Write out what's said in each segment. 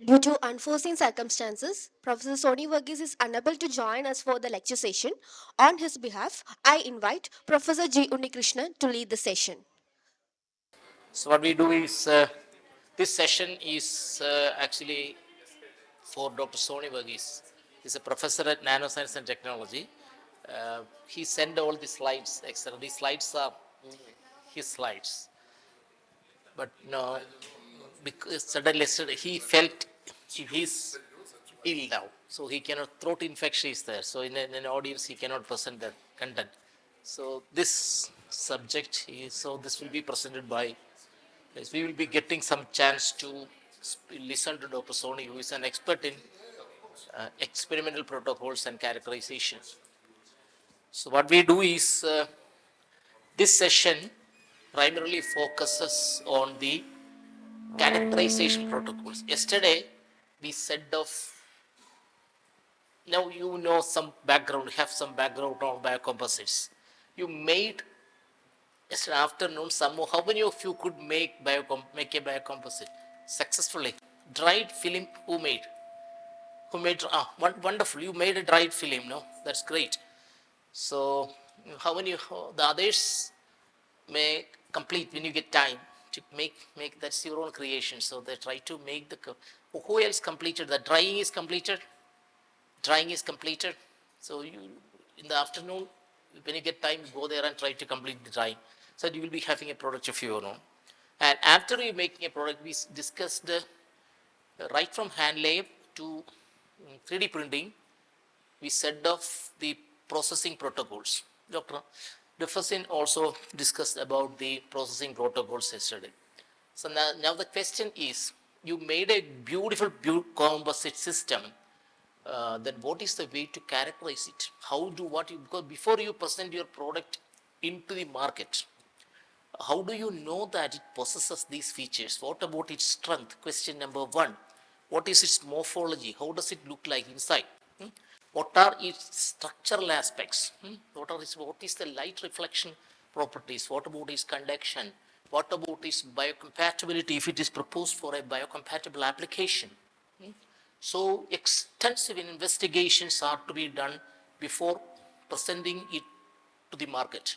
Due to unforeseen circumstances, Professor Soni Verghese is unable to join us for the lecture session. On his behalf, I invite Professor G. Unnikrishnan to lead the session. So what we do is this session is actually for Dr. Soni Verghese. He's a professor at Nanoscience and Technology. He sent all the slides, etc. These slides are his slides, but no, because suddenly he felt he's ill now, so he cannot. Throat infection is there, so in an audience he cannot present the content. So this subject is so this will be presented by. Yes, we will be getting some chance to listen to Dr. Soni, who is an expert in experimental protocols and characterizations. So what we do is this session primarily focuses on the characterization protocols. Yesterday we said of now you know some background, have some background on biocomposites. You made yesterday afternoon somehow. How many of you could make a biocomposite successfully? Dried film who made? Who made wonderful, you made a dried film, no, that's great. So how many the others may complete when you get time to make that's your own creation, so they try to make the who else completed the drying is completed. So you in the afternoon when you get time, go there and try to complete the drying, so you will be having a product of your own. And after you making a product, we discussed the right from hand lab to 3D printing. We set off the processing protocols. Dr. Jefferson also discussed about the processing protocols yesterday. So now the question is, you made a beautiful composite system. Then what is the way to characterize it? How do what you, because before you present your product into the market, how do you know that it possesses these features? What about its strength? Question number one. What is its morphology? How does it look like inside? What are its structural aspects? What is the light reflection properties? What about its conduction? What about its biocompatibility if it is proposed for a biocompatible application? So extensive investigations are to be done before presenting it to the market.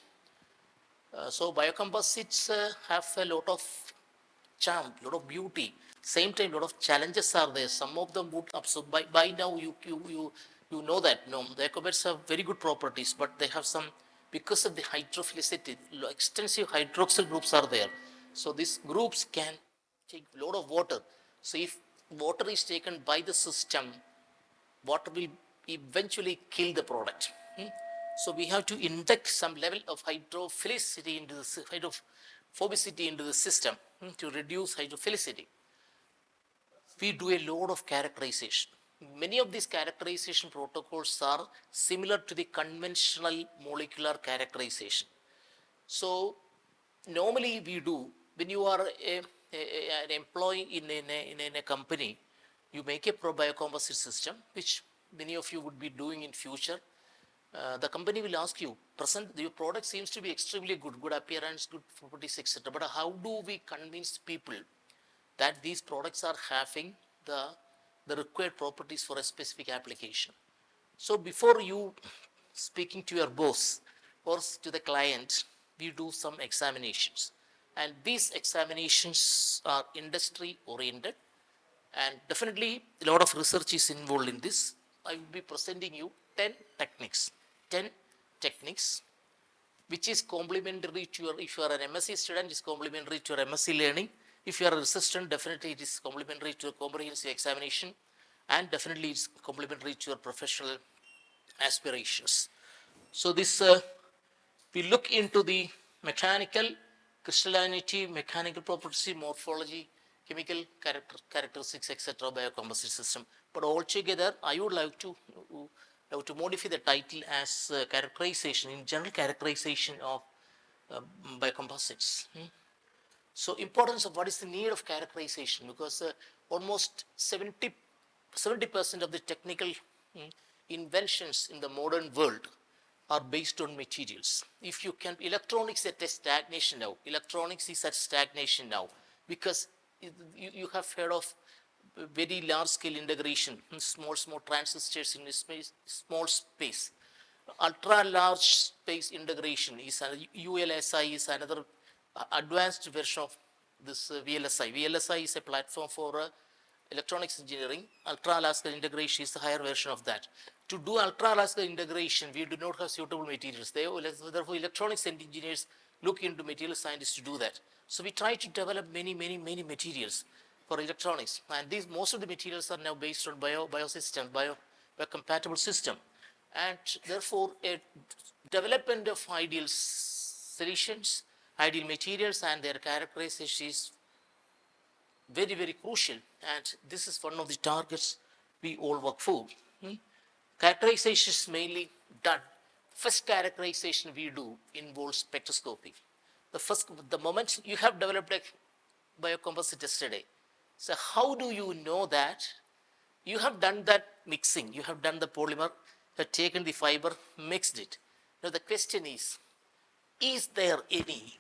So biocomposites have a lot of charm, lot of beauty. Same time, lot of challenges are there. Some of them would absorb. By now, you know that no, the biocomposites have very good properties, but they have some because of the hydrophilicity. Extensive hydroxyl groups are there. So these groups can take a lot of water. So if water is taken by the system, water will eventually kill the product. So we have to inject some level of hydrophilicity into the hydrophobicity into the system to reduce hydrophilicity. We do a lot of characterization. Many of these characterization protocols are similar to the conventional molecular characterization. So normally we do when you are an employee in a company, you make a biocomposite system, which many of you would be doing in future. The company will ask you, present your product seems to be extremely good appearance, good properties, etc. But how do we convince people that these products are having the required properties for a specific application? So before you speaking to your boss or to the client, we do some examinations. And these examinations are industry oriented, and definitely a lot of research is involved in this. I will be presenting you 10 techniques. 10 techniques which is complementary to your, if you are an MSc student, it's complementary to your MSc learning. If you are a research student, definitely it is complementary to your comprehensive examination, and definitely it's complementary to your professional aspirations. So this we look into the mechanical crystallinity, mechanical properties, morphology, chemical characteristics, etc. biocomposite system. But altogether, I would like to modify the title as characterization, in general characterization of uh, biocomposites. So importance of what is the need of characterization, because almost 70% of the technical inventions in the modern world are based on materials. If you can, electronics at a stagnation now. Electronics is at stagnation now because you have heard of very large scale integration, small transistors in a small space. Ultra large space integration is ULSI is another advanced version of this VLSI. VLSI is a platform for electronics engineering. Ultra large scale integration is the higher version of that. To do ultra large scale integration, we do not have suitable materials. Therefore, electronics engineers look into material scientists to do that. So we try to develop many materials for electronics, and these most of the materials are now based on biocompatible system, and therefore a development of ideal solutions, ideal materials, and their characterization is very crucial, and this is one of the targets we all work for. Characterization is mainly done. First characterization we do involves spectroscopy. The moment you have developed a biocomposite yesterday, so how do you know that you have done that mixing? You have done the polymer, have taken the fiber, mixed it. Now the question is there any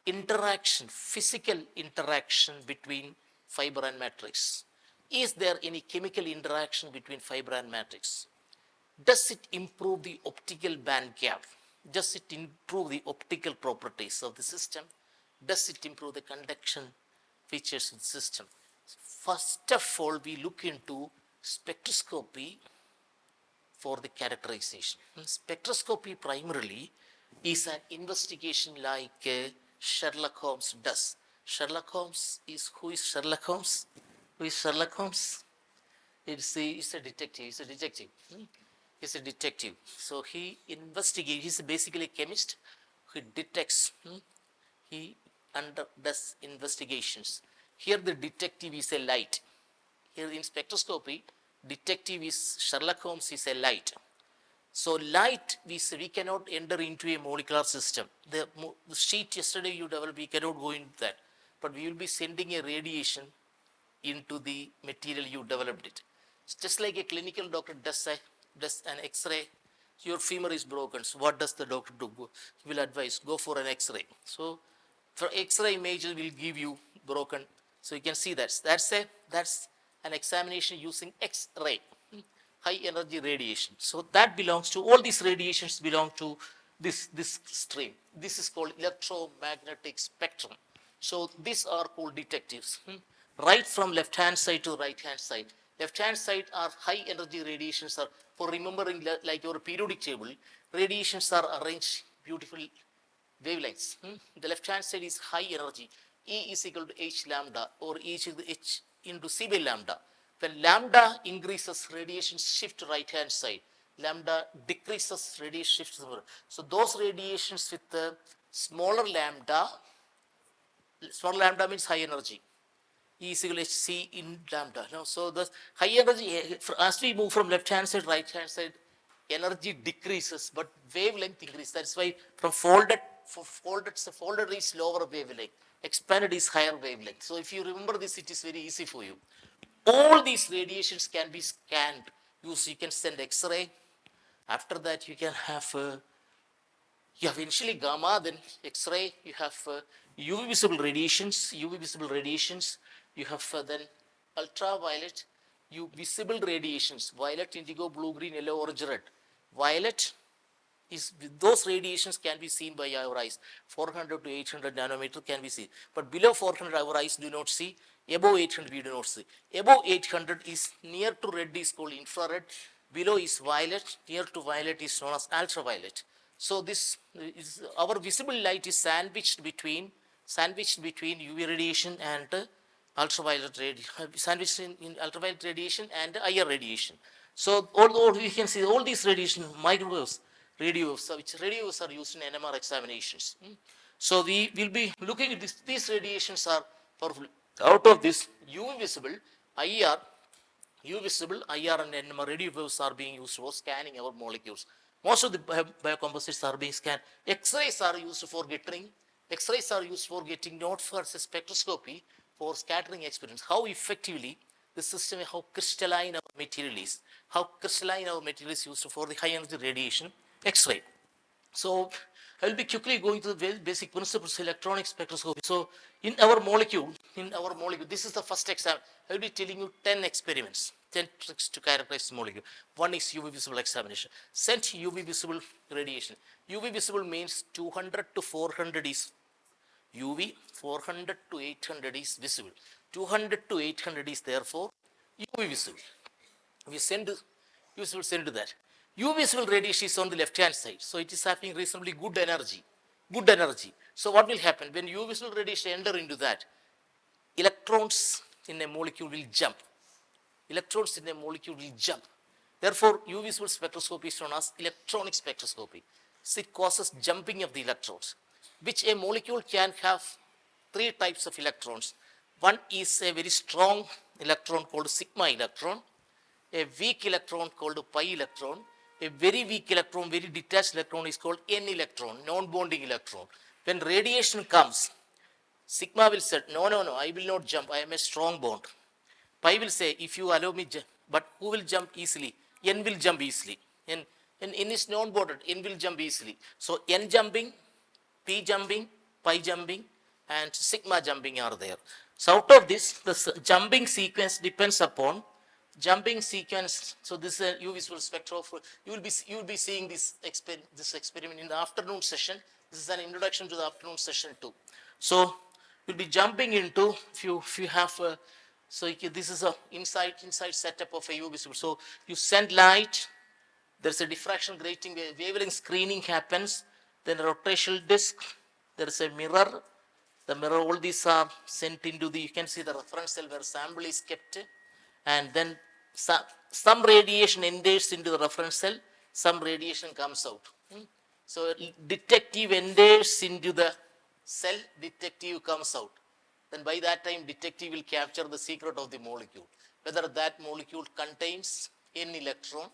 interaction, physical interaction between fiber and matrix? Is there any chemical interaction between fiber and matrix? Does it improve the optical band gap? Does it improve the optical properties of the system? Does it improve the conduction features of the system? First of all, we look into spectroscopy for the characterization. Spectroscopy primarily is an investigation like Sherlock Holmes does. Who is Sherlock Holmes? Who is Sherlock Holmes? It's a detective. He's a detective. He's a detective. So he investigates. He's basically a chemist. He detects. He does investigations. Here the detective is a light. Here in spectroscopy, detective is Sherlock Holmes is a light. So light, we cannot enter into a molecular system. The sheet yesterday you developed, we cannot go into that. But we will be sending a radiation into the material you developed it. It's just like a clinical doctor does an X-ray. Your femur is broken. So what does the doctor do? He will advise, go for an X-ray. So for X-ray images will give you broken. So you can see that's an examination using X-ray, high energy radiation. So that belongs to, all these radiations belong to this stream. This is called electromagnetic spectrum. So these are called detectives. Right from left hand side to right hand side. Left hand side are high energy radiations, are for remembering like your periodic table. Radiations are arranged beautifully wavelengths. The left hand side is high energy. E is equal to H lambda, or E is equal to H into C by lambda. When lambda increases, radiation shift to right hand side. Lambda decreases, radiation shifts to the middle. So those radiations with the smaller lambda means high energy. E is equal to Hc in lambda. No, so the high energy, as we move from left hand side, right hand side, energy decreases, but wavelength increases. That's why from folded is lower wavelength, expanded is higher wavelength. So if you remember this, it is very easy for you. All these radiations can be scanned. You can send X-ray. After that, you can have you have initially gamma, then X-ray, you have UV visible radiations, you have then ultraviolet, visible radiations, violet, indigo, blue, green, yellow, orange, red. Violet is, those radiations can be seen by our eyes. 400 to 800 nanometer can be seen. But below 400 our eyes do not see. Above 800 we do not see. Above 800 is near to red is called infrared. Below is violet. Near to violet is known as ultraviolet. So this is, our visible light is sandwiched between UV radiation and ultraviolet radiation, sandwiched in ultraviolet radiation and IR radiation. So although we can see all these radiation, microwaves, radio waves, which radio waves are used in NMR examinations. So we will be looking at this. These radiations are powerful. Out of this, UV visible, IR, IR and NMR radio waves are being used for scanning our molecules. Most of the biocomposites are being scanned. X-rays are used for getting. X-rays are used for getting, not for spectroscopy, for scattering experiments. How effectively the system, how crystalline our material is, how crystalline our material is used for the high energy radiation, X-ray. So I will be quickly going to the very basic principles of electronic spectroscopy. So in our molecule, this is the first exam. I will be telling you 10 experiments, 10 tricks to characterize the molecule. One is UV visible examination. Sent UV visible radiation. UV visible means 200 to 400 is UV, 400 to 800 is visible. 200 to 800 is therefore UV visible. We will send that. UV visible radiation is on the left hand side, so it is having reasonably good energy. Good energy. So what will happen when UV visible radiation enter into that? Electrons in a molecule will jump. Electrons in a molecule will jump. Therefore, UV visible spectroscopy is known as electronic spectroscopy. So it causes jumping of the electrons, which a molecule can have three types of electrons. One is a very strong electron called sigma electron, a weak electron called pi electron, a very weak electron, very detached electron is called n electron, non-bonding electron. When radiation comes, sigma will say, no, I will not jump, I am a strong bond. Pi will say, if you allow me, but who will jump easily? N will jump easily. N is non-bonded, N will jump easily. So N jumping, P jumping, pi jumping, and sigma jumping are there. So out of this, the jumping sequence depends upon jumping sequence. So this is a UV visible spectrum. You will be seeing this experiment in the afternoon session. This is an introduction to the afternoon session too. So you'll be jumping into if you have so this is a inside setup of a UV visible. So you send light. There's a diffraction grating, wavelength screening happens. Then a rotational disc. There is a mirror. The mirror, all these are sent into the, you can see the reference cell where sample is kept, and then some radiation enters into the reference cell, some radiation comes out. So detective enters into the cell, detective comes out. Then by that time, detective will capture the secret of the molecule, whether that molecule contains n electron,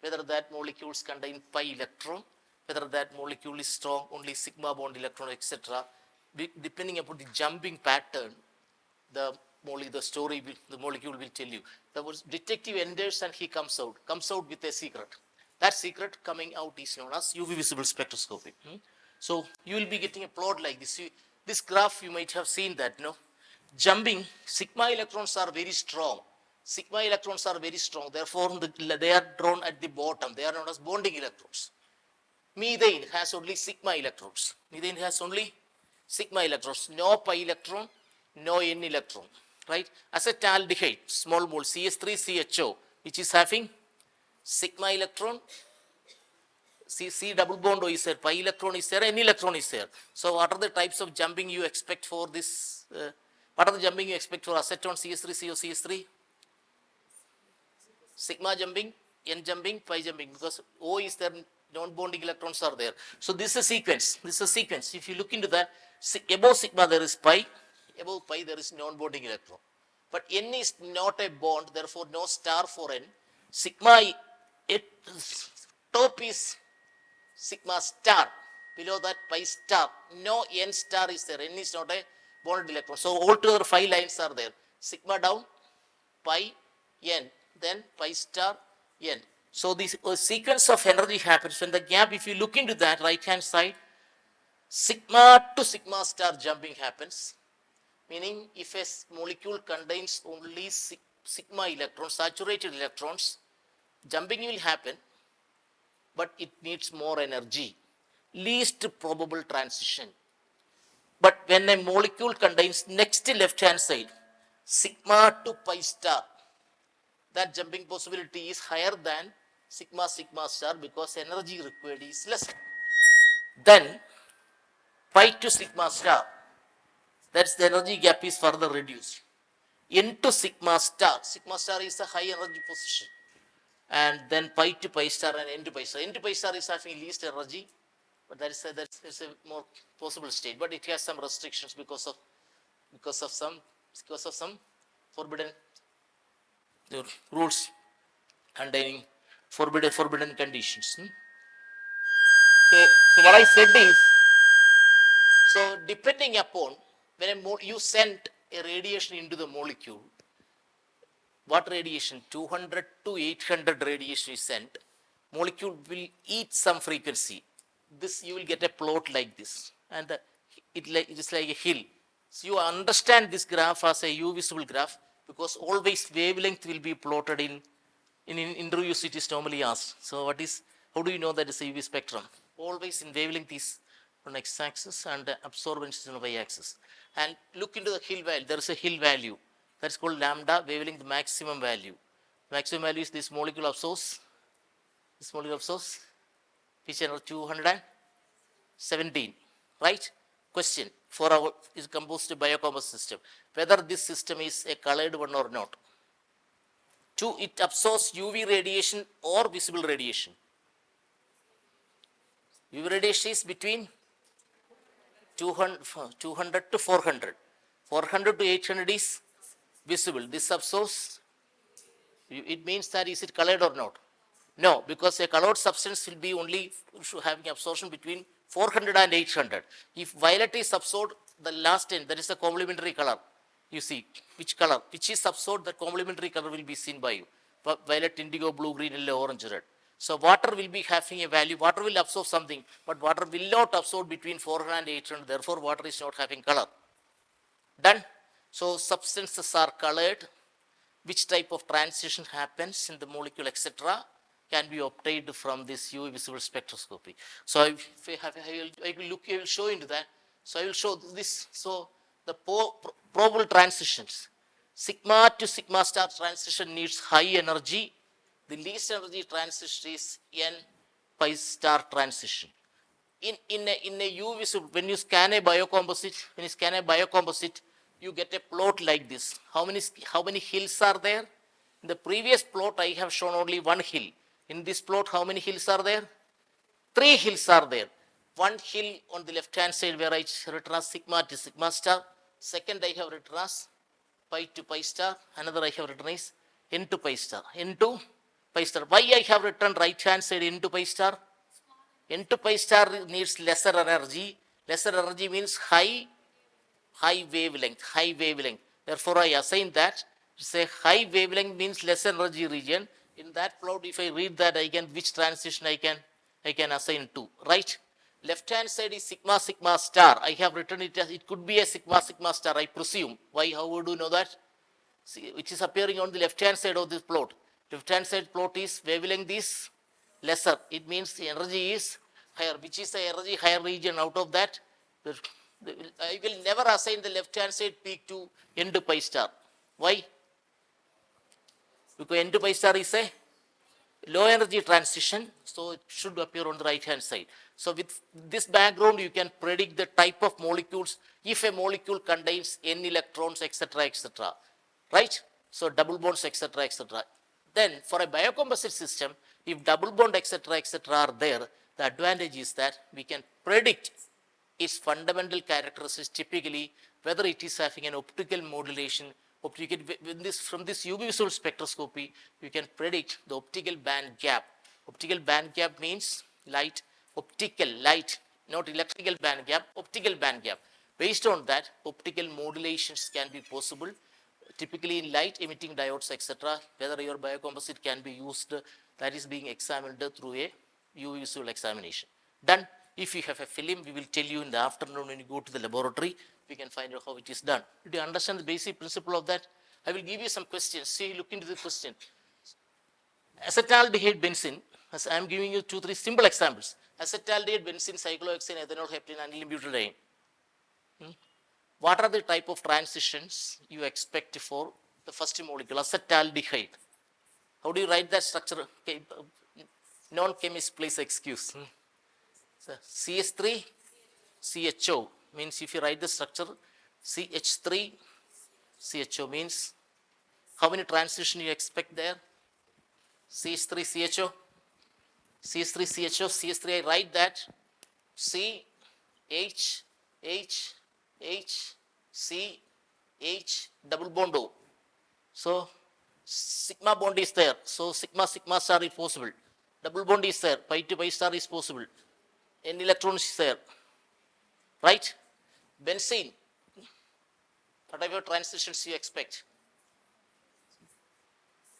whether that molecules contain pi electron, whether that molecule is strong, only sigma bond electron, etc. Depending upon the jumping pattern, the molecule will tell you. The detective enters and he comes out with a secret. That secret coming out is known as UV visible spectroscopy. So you will be getting a plot like this. This graph you might have seen that, jumping, sigma electrons are very strong. Sigma electrons are very strong. Therefore, they are drawn at the bottom. They are known as bonding electrons. Methane has only sigma electrons. Methane has only sigma electrons. No pi electron, no n electron. Right? Acetaldehyde, small mole, CH3CHO, which is having sigma electron, C double bond O is there, pi electron is there, n electron is there. So what are the types of jumping you expect for this? What are the jumping you expect for acetone, CH3CO, CH3? Sigma jumping, n jumping, pi jumping, because O is there, non-bonding electrons are there. So this is a sequence. If you look into that, above sigma there is pi, above pi there is non-bonding electron. But n is not a bond, therefore no star for n. Sigma, top is sigma star, below that pi star, no n star is there, n is not a bonded electron. So altogether 5 lines are there, sigma down, pi, n, then pi star, n. So this sequence of energy happens when the gap, if you look into that right hand side, sigma to sigma star jumping happens, meaning if a molecule contains only sigma electrons, saturated electrons, jumping will happen, but it needs more energy, least probable transition. But when a molecule contains next left hand side, sigma to pi star, that jumping possibility is higher than sigma star because energy required is less. Then pi to sigma star, that's the energy gap is further reduced. N to sigma star is a high energy position, and then pi to pi star and n to pi star. N to pi star is having least energy, but that's a more possible state. But it has some restrictions because of some forbidden rules containing forbidden conditions. So what I said is, so depending upon when you send a radiation into the molecule, what radiation, 200 to 800 radiation is sent, molecule will eat some frequency. this you will get a plot like this, and it is like a hill. So you understand this graph as a U visible graph because always wavelength will be plotted in interviews it is normally asked. So how do you know that it's a UV spectrum? Always in wavelength is on x-axis and absorbance is on y-axis. And look into the hill value. There is a hill value. That's called lambda wavelength maximum value. Maximum value is this molecule absorbs. This molecule absorbs which are 217, right? Question for our is composed biocomposite system. Whether this system is a colored one or not. Two, it absorbs UV radiation or visible radiation. UV radiation is between 200 to 400. 400 to 800 is visible. This absorbs, it means that is it colored or not? No, because a colored substance will be only having absorption between 400 and 800. If violet is absorbed, the last end, that is the complementary color. You see, which color, which is absorbed, the complementary color will be seen by you. Violet, indigo, blue, green, yellow, orange, red. So water will be having a value, water will absorb something, but water will not absorb between 400 and 800, therefore water is not having color. Done? So substances are colored, which type of transition happens in the molecule, etc., can be obtained from this UV visible spectroscopy. So I will show into that. So I will show this. So the probable transitions, sigma to sigma star transition needs high energy. The least energy transition is n pi star transition. In a U visible, when you scan a biocomposite, you get a plot like this. How many hills are there? In the previous plot, I have shown only one hill. In this plot, how many hills are there? 3 hills are there. One hill on the left-hand side where I written as sigma to sigma star. Second, I have written as pi to pi star. Another I have written is n to pi star. N to pi star. Why I have written right-hand side n to pi star? N to pi star needs lesser energy. Lesser energy means high wavelength. Therefore, I assign that. Say high wavelength means less energy region. In that plot, if I read that, which transition I can assign to, right? Left hand side is sigma sigma star. I have written it as it could be a sigma sigma star, I presume. Why? How would you know that? See, which is appearing on the left hand side of this plot. Left hand side plot is wavelength is lesser. It means the energy is higher. Which is the energy higher region out of that? I will never assign the left hand side peak to n to pi star. Why? Because n to pi star is a low energy transition, so it should appear on the right hand side. So with this background, you can predict the type of molecules if a molecule contains n electrons, etc., right? So double bonds, etc. Then for a biocomposite system, if double bond, etc., are there, the advantage is that we can predict its fundamental characteristics, typically whether it is having an optical modulation. From this UV visual spectroscopy, you can predict the optical band gap. Optical band gap means optical light, not electrical band gap, optical band gap. Based on that, optical modulations can be possible, typically in light emitting diodes, etc. Whether your biocomposite can be used, that is being examined through a UV visual examination. Done. If you have a film, we will tell you in the afternoon when you go to the laboratory, we can find out how it is done. Do you understand the basic principle of that? I will give you some questions. See, look into the question. Acetaldehyde benzene, as I am giving you 2-3 simple examples. Acetaldehyde benzene, cyclohexane, ethanol, heptene, aniline, butadiene. What are the type of transitions you expect for the first molecule, acetaldehyde? How do you write that structure? Okay, non-chemist, please excuse. So CH3, CHO means if you write the structure, CH3, CHO means how many transitions you expect there? CH3, CHO, CH3, CHO, CH3, I write that C, H, H, H, C, H, double bond O. So sigma bond is there. So sigma sigma star is possible. Double bond is there. Pi to pi star is possible. N electrons is there, right? Benzene, what type of transitions you expect?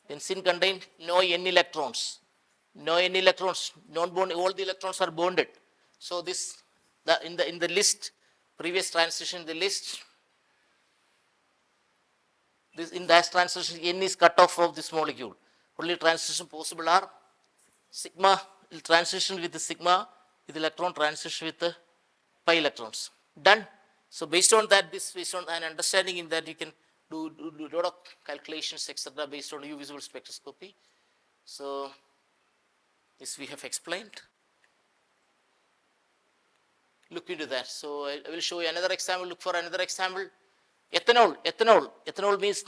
Benzene contains no N electrons, non-bond, all the electrons are bonded. So this, in the list, previous transition, the list, this in that transition, N is cut off of this molecule. Only transition possible are sigma will transition with the sigma, with electron transition with the pi electrons. Done. So based on that, based on an understanding in that, you can do lot of calculations, etc., based on U visible spectroscopy. So this we have explained. Look into that. So I will show you another example. Look for another example. Ethanol means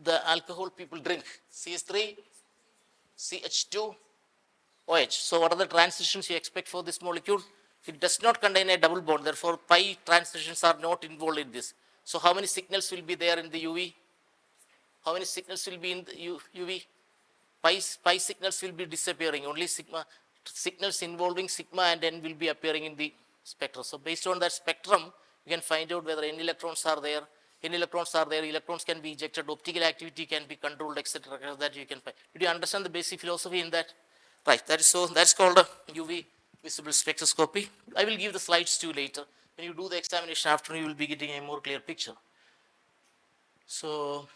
the alcohol people drink. CH3, CH2, OH. So what are the transitions you expect for this molecule? It does not contain a double bond. Therefore, pi transitions are not involved in this. So how many signals will be there in the UV? How many signals will be in the UV? Pi signals will be disappearing. Only sigma signals involving sigma and n will be appearing in the spectrum. So based on that spectrum, you can find out whether n electrons are there. N electrons are there. Electrons can be ejected. Optical activity can be controlled, etc. That you can find. Did you understand the basic philosophy in that? Right. That is so. That's called a UV visible spectroscopy. I will give the slides to you later. When you do the examination afternoon, you will be getting a more clear picture. So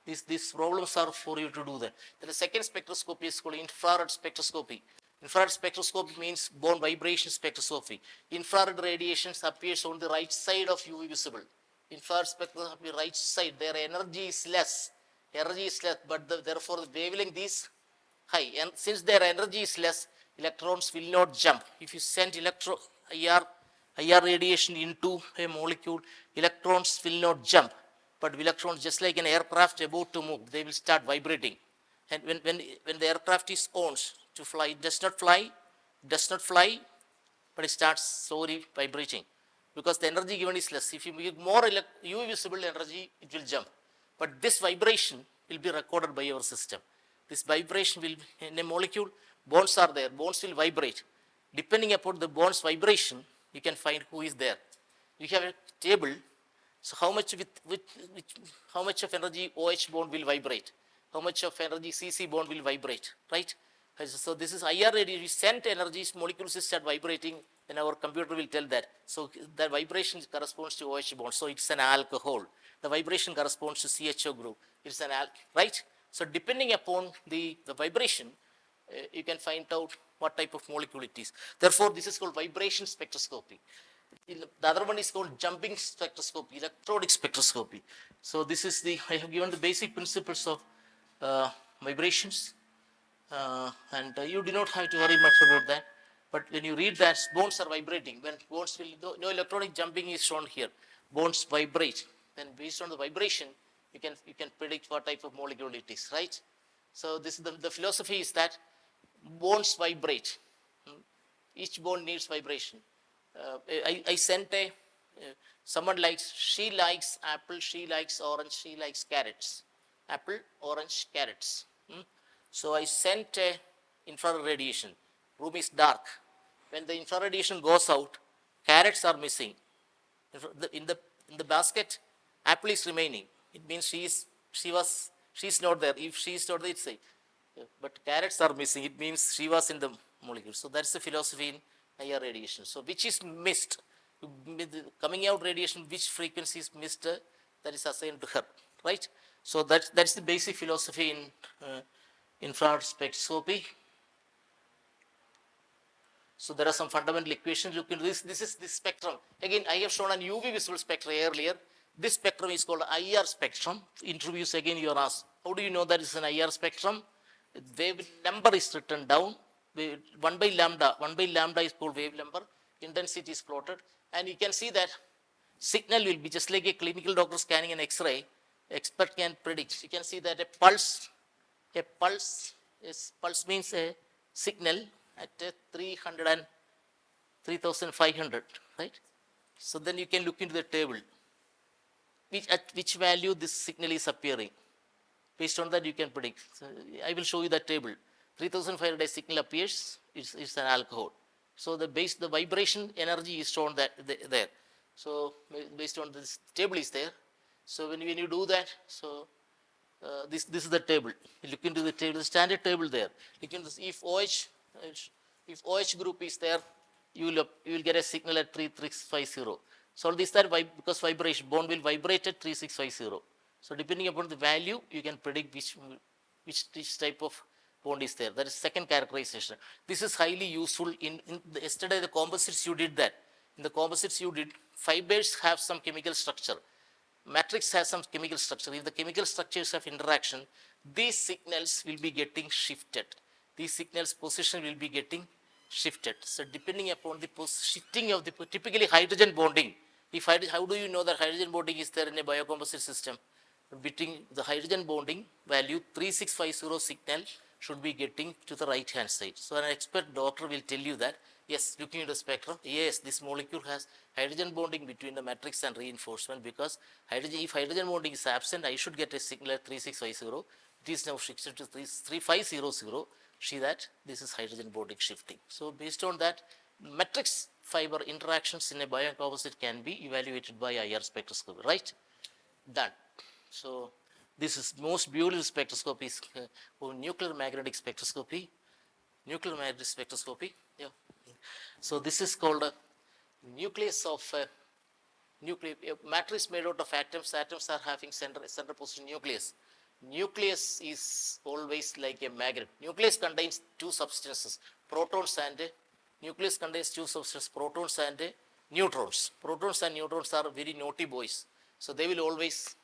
these problems are for you to do that. Then the second spectroscopy is called infrared spectroscopy. Infrared spectroscopy means bone vibration spectroscopy. Infrared radiations appears on the right side of UV visible. Infrared spectroscopy right side, their energy is less. Energy is less, but therefore the wavelength is high. And since their energy is less, electrons will not jump. If you send IR radiation into a molecule, electrons will not jump. But electrons, just like an aircraft about to move, they will start vibrating. And when the aircraft is on to fly, it does not fly, but it starts slowly vibrating. Because the energy given is less. If you give more UV visible energy, it will jump. But this vibration will be recorded by our system. This vibration will, in a molecule, bonds are there, bonds will vibrate. Depending upon the bonds vibration, you can find who is there. You have a table. So how much how much of energy OH bond will vibrate? How much of energy CC bond will vibrate, right? So this is IR radiation. We send energies, molecules start vibrating, and our computer will tell that. So that vibration corresponds to OH bond. So it's an alcohol. The vibration corresponds to CHO group. It's an right? So depending upon the vibration, you can find out what type of molecule it is. Therefore, this is called vibration spectroscopy. The other one is called jumping spectroscopy, electronic spectroscopy. So this is I have given the basic principles of vibrations, and you do not have to worry much about that. But when you read that, bonds are vibrating. When bonds will, no electronic jumping is shown here. Bonds vibrate. Then based on the vibration, you can predict what type of molecule it is, right? So this is the philosophy is that bonds vibrate. Each bond needs vibration. I sent someone likes, she likes apple, she likes orange, she likes carrots. Apple, orange, carrots. So I sent infrared radiation. Room is dark. When the infrared radiation goes out, carrots are missing. In the basket, apple is remaining. It means she's not there. If she is not there, it's a, but carrots are missing. It means she was in the molecule. So that's the philosophy in IR radiation. So which is missed, coming out radiation, which frequency is missed, that is assigned to her, right? So that's the basic philosophy in infrared spectroscopy. So there are some fundamental equations. Look into this. This is this spectrum. Again, I have shown an UV visible spectrum earlier. This spectrum is called IR spectrum. Interviews again you are asked, how do you know that it's an IR spectrum? Wave number is written down. 1 by lambda is called wave number. Intensity is plotted. And you can see that signal will be just like a clinical doctor scanning an X-ray. Expert can predict. You can see that a pulse means a signal at 300 and 3500, right? So then you can look into the table, at which value this signal is appearing. Based on that, you can predict. So I will show you that table. 3500 signal appears, it's an alcohol. So the vibration energy is shown there. So based on this table is there. So when you do that, so this is the table. You look into the table, the standard table there. Look into this, if OH If OH group is there, you will get a signal at 3650. So this that because vibration bond will vibrate at 3650. So depending upon the value, you can predict which type of bond is there. That is second characterization. This is highly useful yesterday the composites you did that. In the composites you did, fibers have some chemical structure. Matrix has some chemical structure. If the chemical structures have interaction, these signals will be getting shifted. These signals position will be getting shifted. So depending upon the shifting of the typically hydrogen bonding, if how do you know that hydrogen bonding is there in a biocomposite system? Between the hydrogen bonding value 3650 signal should be getting to the right hand side. So an expert doctor will tell you that yes, looking at the spectrum, yes, this molecule has hydrogen bonding between the matrix and reinforcement, because if hydrogen bonding is absent, I should get a signal at 3650. It is now shifted to 3500. See that this is hydrogen bonding shifting. So based on that, matrix fiber interactions in a biocomposite can be evaluated by IR spectroscopy, right? Done. So this is most beautiful spectroscopy is nuclear magnetic spectroscopy. Nuclear magnetic spectroscopy. Yeah. So this is called a nucleus of nucleus. Matrix made out of atoms. Atoms are having center position nucleus. Nucleus is always like a magnet. Nucleus contains two substances, protons and nucleus contains two substances, protons and neutrons. Protons and neutrons are very naughty boys. So they will always,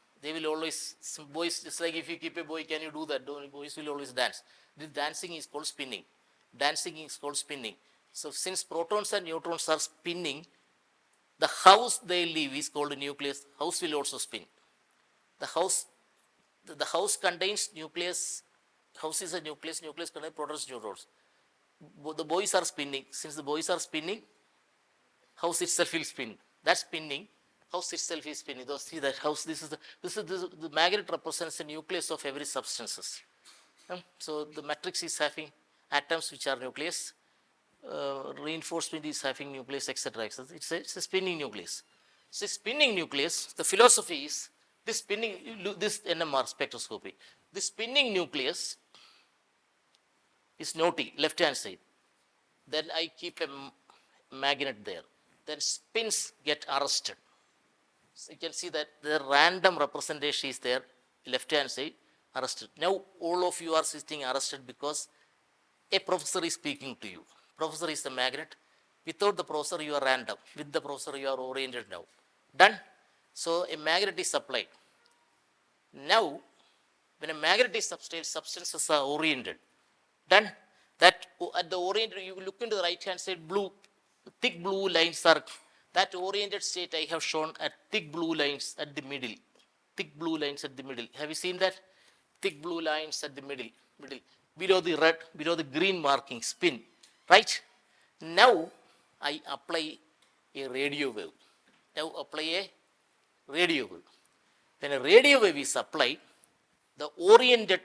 boys, just like if you keep a boy, can you do that? Boys will always dance. This dancing is called spinning. Dancing is called spinning. So since protons and neutrons are spinning, the house they live is called a nucleus. House will also spin. The house contains nucleus. House is a nucleus. Nucleus contains protons and neutrons. The boys are spinning. Since the boys are spinning, house itself will spin. That spinning, house itself is spinning. Those see that house. This is the magnet represents the nucleus of every substances. So the matrix is having atoms which are nucleus. Reinforcement is having nucleus, etc. etc. It's a spinning nucleus. So spinning nucleus. The philosophy is this spinning. This NMR spectroscopy. This spinning nucleus is naughty, left hand side. Then I keep a magnet there. Then spins get arrested. So you can see that the random representation is there, left hand side, arrested. Now all of you are sitting arrested because a professor is speaking to you. Professor is the magnet. Without the professor, you are random. With the professor, you are oriented now. Done? So a magnet is applied. Now, when a magnet is applied, substances are oriented. Done? That at the oriented, you look into the right hand side, thick blue lines are, that oriented state I have shown at thick blue lines at the middle. Thick blue lines at the middle. Have you seen that? Thick blue lines at the middle. Below the red, below the green marking, spin. Right? Now, I apply a radio wave. Now apply a radio wave. When a radio wave is applied, the oriented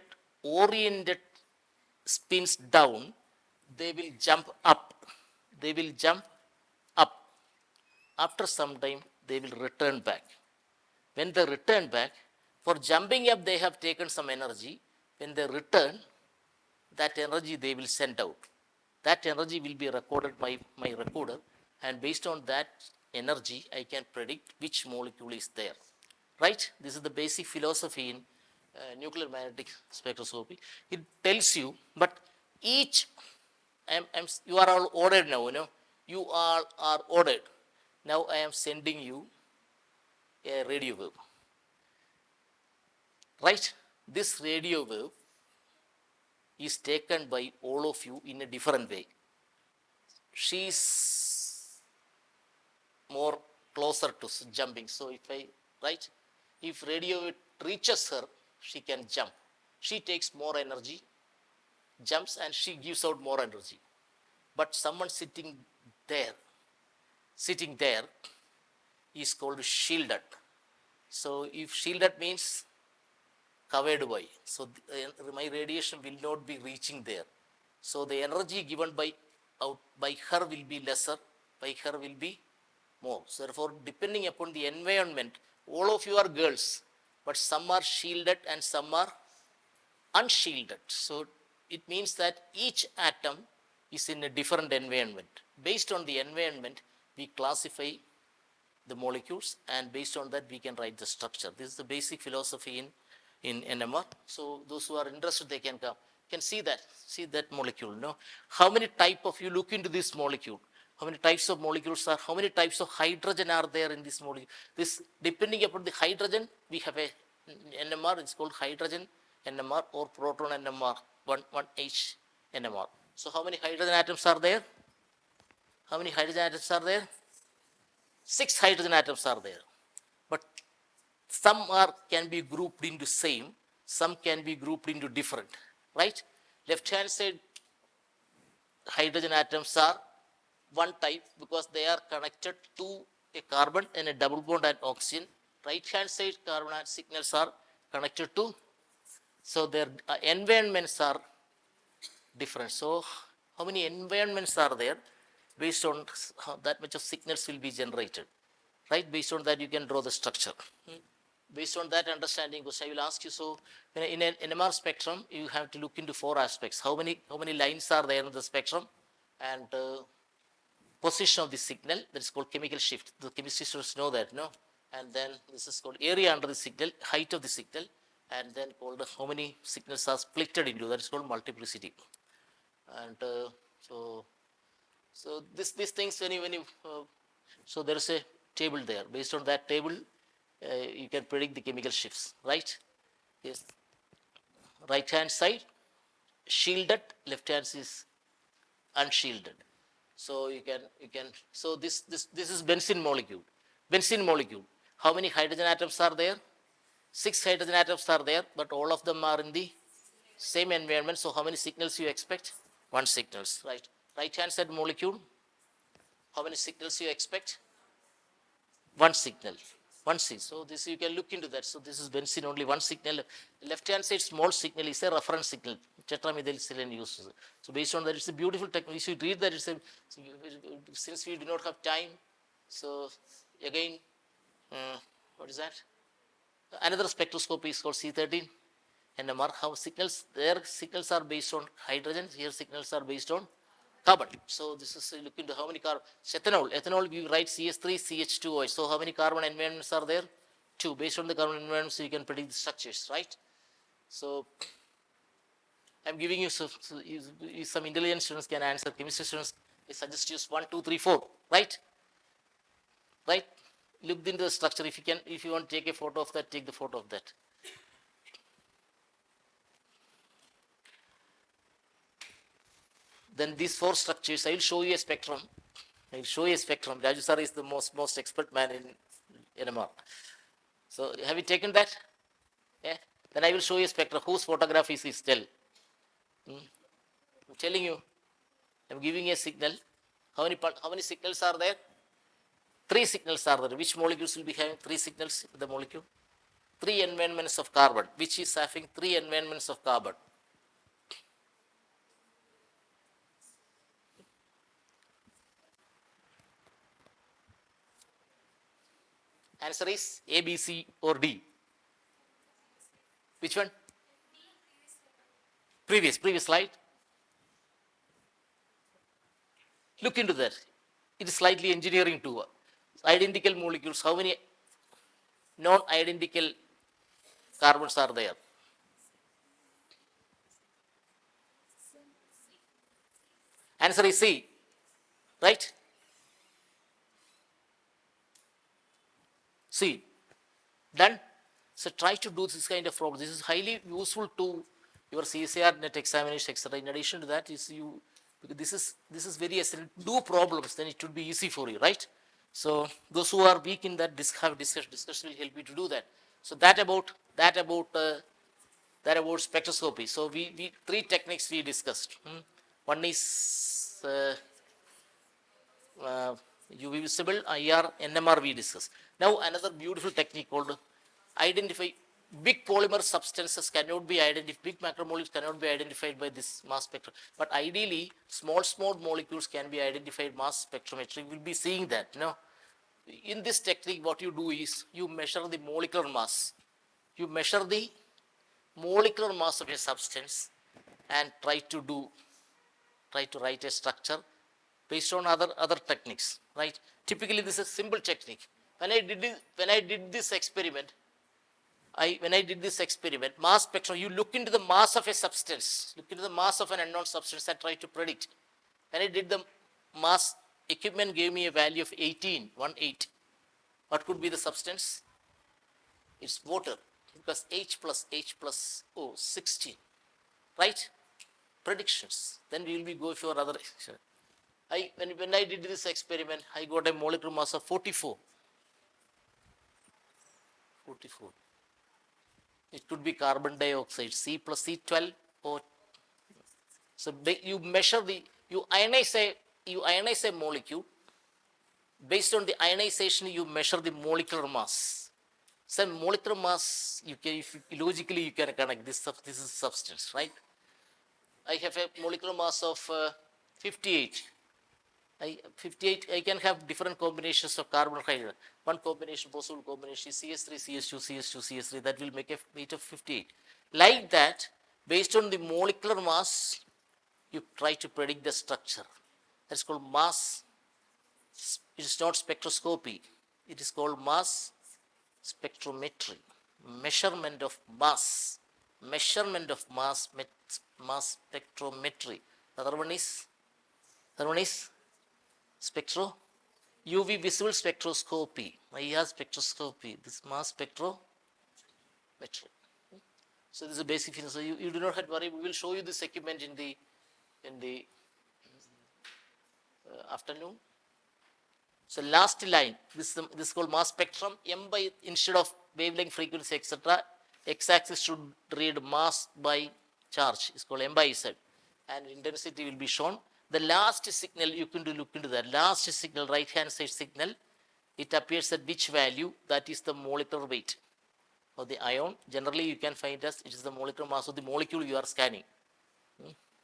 spins down, they will jump up. They will jump up. After some time, they will return back. When they return back, for jumping up, they have taken some energy. When they return, that energy they will send out. That energy will be recorded by my recorder, and based on that energy, I can predict which molecule is there. Right? This is the basic philosophy in nuclear magnetic spectroscopy. It tells you, but each, you are all ordered now, you all are ordered. Now I am sending you a radio wave. Right? This radio wave is taken by all of you in a different way. She is more closer to jumping. So if radio reaches her, she can jump. She takes more energy, jumps, and she gives out more energy. But someone sitting there is called shielded. So if shielded means covered by, so my radiation will not be reaching there. So the energy given by her will be lesser, by her will be more. So therefore, depending upon the environment, all of you are girls, but some are shielded and some are unshielded. So it means that each atom is in a different environment. Based on the environment, we classify the molecules, and based on that we can write the structure. This is the basic philosophy in NMR. So those who are interested, they can come, can see that molecule. No, how many type of, you look into this molecule, how many types of molecules are, how many types of hydrogen are there in this molecule. This, depending upon the hydrogen, we have a NMR. It's called hydrogen NMR or proton NMR, 1H NMR. So how many hydrogen atoms are there? How many hydrogen atoms are there? 6 hydrogen atoms are there. But some are can be grouped into same, some can be grouped into different, right? Left hand side hydrogen atoms are one type because they are connected to a carbon and a double bond and oxygen. Right hand side carbon and signals are connected to, so their environments are different. So how many environments are there? Based on how that much of signals will be generated, right? Based on that you can draw the structure. Based on that understanding, because I will ask you, so in an NMR spectrum, you have to look into 4 aspects. How many lines are there in the spectrum, and position of the signal, that is called chemical shift. The chemistry students know that, no? And then this is called area under the signal, height of the signal, and then called how many signals are splitted into, that is called multiplicity. And so these things, when you so there is a table there. Based on that table, you can predict the chemical shifts, right? Yes. Right hand side shielded, left hand is unshielded. So you can so this is benzene molecule. Benzene molecule. How many hydrogen atoms are there? 6 hydrogen atoms are there, but all of them are in the same environment. So how many signals you expect? 1 signals, right? Right hand side molecule. How many signals you expect? 1 signal. 1 signal. So this you can look into that. So this is benzene, only 1 signal. Left hand side small signal is a reference signal. Tetramethylsilane uses. So based on that, it's a beautiful technique. You should read that. It's a, since we do not have time, so again, what is that? Another spectroscopy is called C13 NMR. How signals, their signals are based on hydrogen. Here signals are based on carbon. So this is look into how many carbon. Ethanol we write CH3 CH2OH. So how many carbon environments are there? 2. Based on the carbon environments, you can predict the structures, right? So I'm giving you some intelligent students can answer. Chemistry students, I suggest use 1, 2, 3, 4, right? Right? Look into the structure. If you can, if you want to take a photo of that, take the photo of that. Then these 4 structures, I will show you a spectrum. I will show you a spectrum. Raju sir is the most expert man in NMR. So have you taken that? Yeah. Then I will show you a spectrum. Whose photograph is still? I'm telling you. I'm giving a signal. How many signals are there? 3 signals are there. Which molecules will be having 3 signals in the molecule? 3 environments of carbon. Which is having 3 environments of carbon? Answer is A, B, C or D. Which one? Previous slide. Look into that. It is slightly engineering too. Identical molecules. How many non-identical carbons are there? Answer is C. Right? C. Done? So try to do this kind of problem. This is highly useful to your CSAR net examination, etc. In addition to that, is you, because this is very essential. Do problems, then it would be easy for you, right? So those who are weak in that have discussion will help you to do that. So that about spectroscopy. So we 3 techniques we discussed. One is UV visible, IR, NMR we discussed. Now another beautiful technique called identify. Big polymer substances cannot be identified, big macromolecules cannot be identified by this mass spectrum. But ideally, small molecules can be identified mass spectrometry. We'll be seeing that. In this technique, what you do is you measure the molecular mass. You measure the molecular mass of a substance and try to try to write a structure based on other techniques, right? Typically, this is a simple technique. When I did this experiment, when I did this experiment, mass spectrum, you look into the mass of a substance, look into the mass of an unknown substance and try to predict. When I did the mass, equipment gave me a value of 18, 18. What could be the substance? It's water, because H plus O, 16, right? Predictions. Then we will be going for other. When I did this experiment, I got a molecular mass of 44. 44. It could be carbon dioxide, C plus C12, or so you measure you ionize a molecule. Based on the ionization, you measure the molecular mass. So molecular mass, logically you can connect this is substance, right? I have a molecular mass of 58. 58, I can have different combinations of carbon hydrogen. One combination, possible combination is CS3, CS2, CS2, CS3. That will make a weight of 58. Like that, based on the molecular mass, you try to predict the structure. That's called mass. It is not spectroscopy. It is called mass spectrometry. Measurement of mass. Measurement of mass spectrometry. The other one is UV visible spectroscopy. Spectroscopy. This mass spectrometry. So this is a basic thing. So you do not have to worry. We will show you this equipment in the afternoon. So last line, this is called mass spectrum. M by, instead of wavelength, frequency, etc., x-axis should read mass by charge. It's called M by Z, and intensity will be shown. The last signal, you can look into that. Last signal, right hand side signal, it appears at which value? That is the molecular weight of the ion. Generally, you can find as it is the molecular mass of the molecule you are scanning.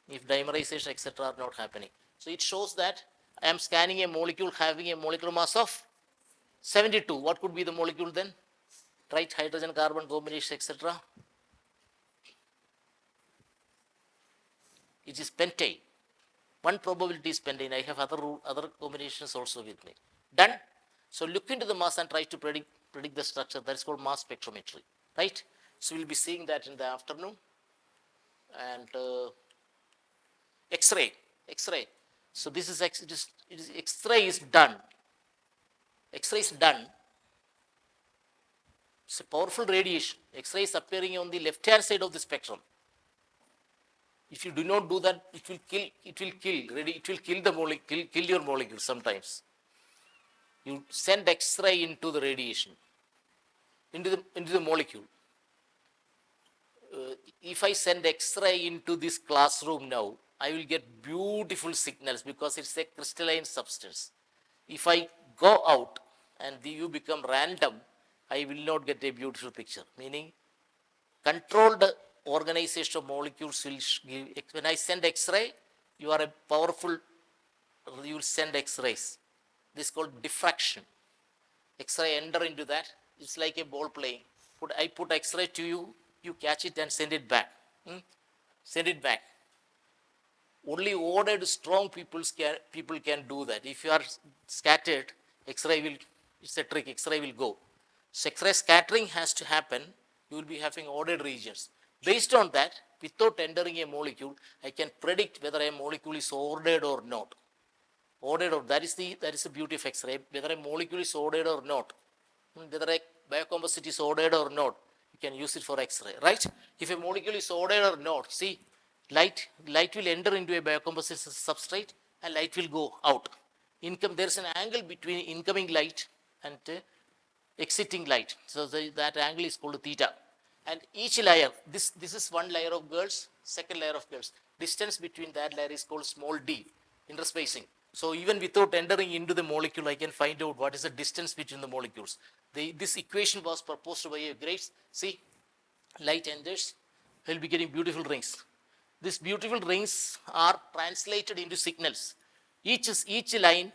If dimerization, etc., are not happening. So it shows that I am scanning a molecule having a molecular mass of 72. What could be the molecule then? Right, hydrogen carbon combination, etc. It is pentane. One probability is pentane. I have other combinations also with me. Done. So look into the mass and try to predict the structure. That is called mass spectrometry. Right. So we'll be seeing that in the afternoon. And X-ray. So this is X-ray is done. X-ray is done. It's a powerful radiation. X-ray is appearing on the left-hand side of the spectrum. If you do not do that, it will kill the molecule, kill your molecule sometimes. You send X-ray into the radiation, into the molecule. If I send X-ray into this classroom now, I will get beautiful signals because it's a crystalline substance. If I go out and you become random, I will not get a beautiful picture. Meaning, controlled organization of molecules will give. When I send X-ray, you are a powerful. You will send X-rays. This is called diffraction. X-ray enter into that. It's like a ball playing. I put X-ray to you. You catch it and send it back. Send it back. Only ordered, strong people can do that. If you are scattered, X-ray will. It's a trick. X-ray will go. So X-ray scattering has to happen. You will be having ordered regions. Based on that, without entering a molecule, I can predict whether a molecule is ordered or not. Ordered or that is the beauty of X-ray. Whether a molecule is ordered or not, whether a biocomposite is ordered or not, you can use it for X-ray, right? If a molecule is ordered or not, see, light will enter into a biocomposite substrate and light will go out. There is an angle between incoming light and exiting light. So that angle is called theta. And each layer, this is one layer of girls, second layer of girls. Distance between that layer is called small d, interspacing. So even without entering into the molecule, I can find out what is the distance between the molecules. This equation was proposed by a great, see, light enters, we'll be getting beautiful rings. These beautiful rings are translated into signals. Each line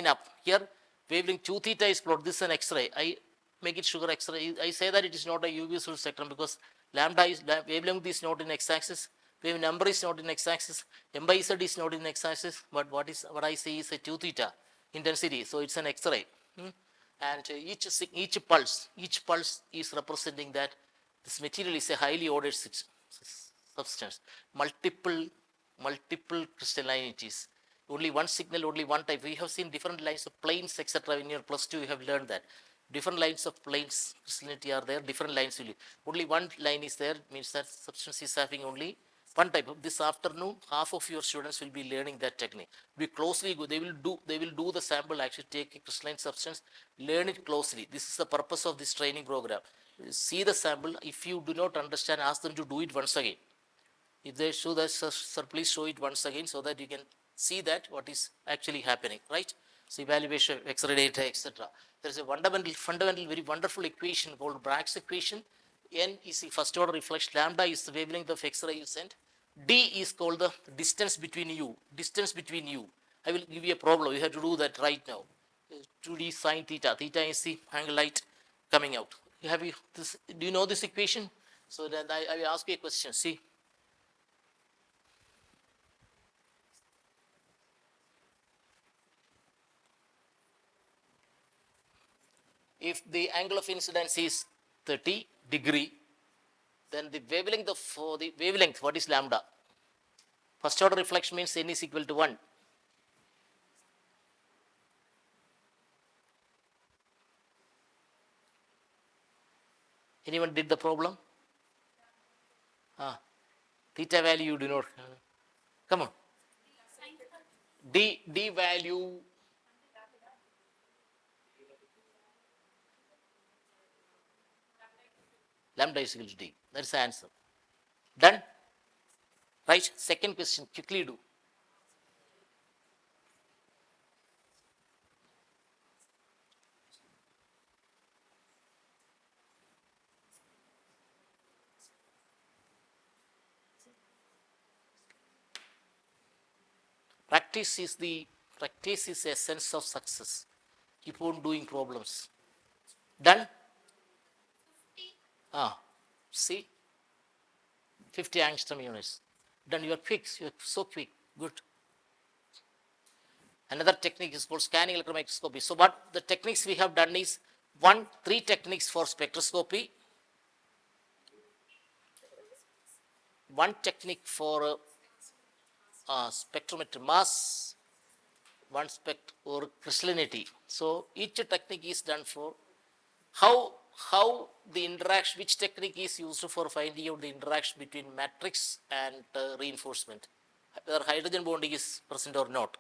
up. Here, wavelength 2 theta is plotted. This is an X-ray. I make it sugar X-ray. I say that it is not a UV spectrum because wavelength is not in x-axis. Wave number is not in x-axis, m by z is not in x-axis, but what I see is a 2 theta intensity, so it's an X-ray. And each pulse is representing that this material is a highly ordered substance, multiple crystallinities. Only one signal, only one type. We have seen different lines of planes, etc. In your +2, you have learned that different lines of planes crystallinity are there. Different lines will be. Only one line is there, means that substance is having only one type. Of this afternoon, half of your students will be learning that technique. Be closely. They will do the sample. Actually, take a crystalline substance, learn it closely. This is the purpose of this training program. See the sample. If you do not understand, ask them to do it once again. If they show that, sir, please show it once again so that you can see that what is actually happening, right? So evaluation, X-ray data, etc. There is a fundamental, very wonderful equation called Bragg's equation. N is the first order reflection. Lambda is the wavelength of X-ray you send. D is called the distance between you. Distance between you. I will give you a problem. You have to do that right now. 2D sine theta. Theta is the angle light coming out. Do you know this equation? So then I will ask you a question. See. If the angle of incidence is 30 degree, then the wavelength, what is lambda? First order reflection means n is equal to 1. Anyone did the problem? Theta value you do not. Come on. D value. Lambda is equal to D. That's the answer. Done? Right? Second question, quickly do. Practice is the essence of success. Keep on doing problems. Done? See? 50 angstrom units. Done. You are quick. You are so quick. Good. Another technique is called scanning electron microscopy. So what the techniques we have done is three techniques for spectroscopy, one technique for spectrometer mass, one or crystallinity. So each technique is done for how the interaction, which technique is used for finding out the interaction between matrix and reinforcement, whether hydrogen bonding is present or not.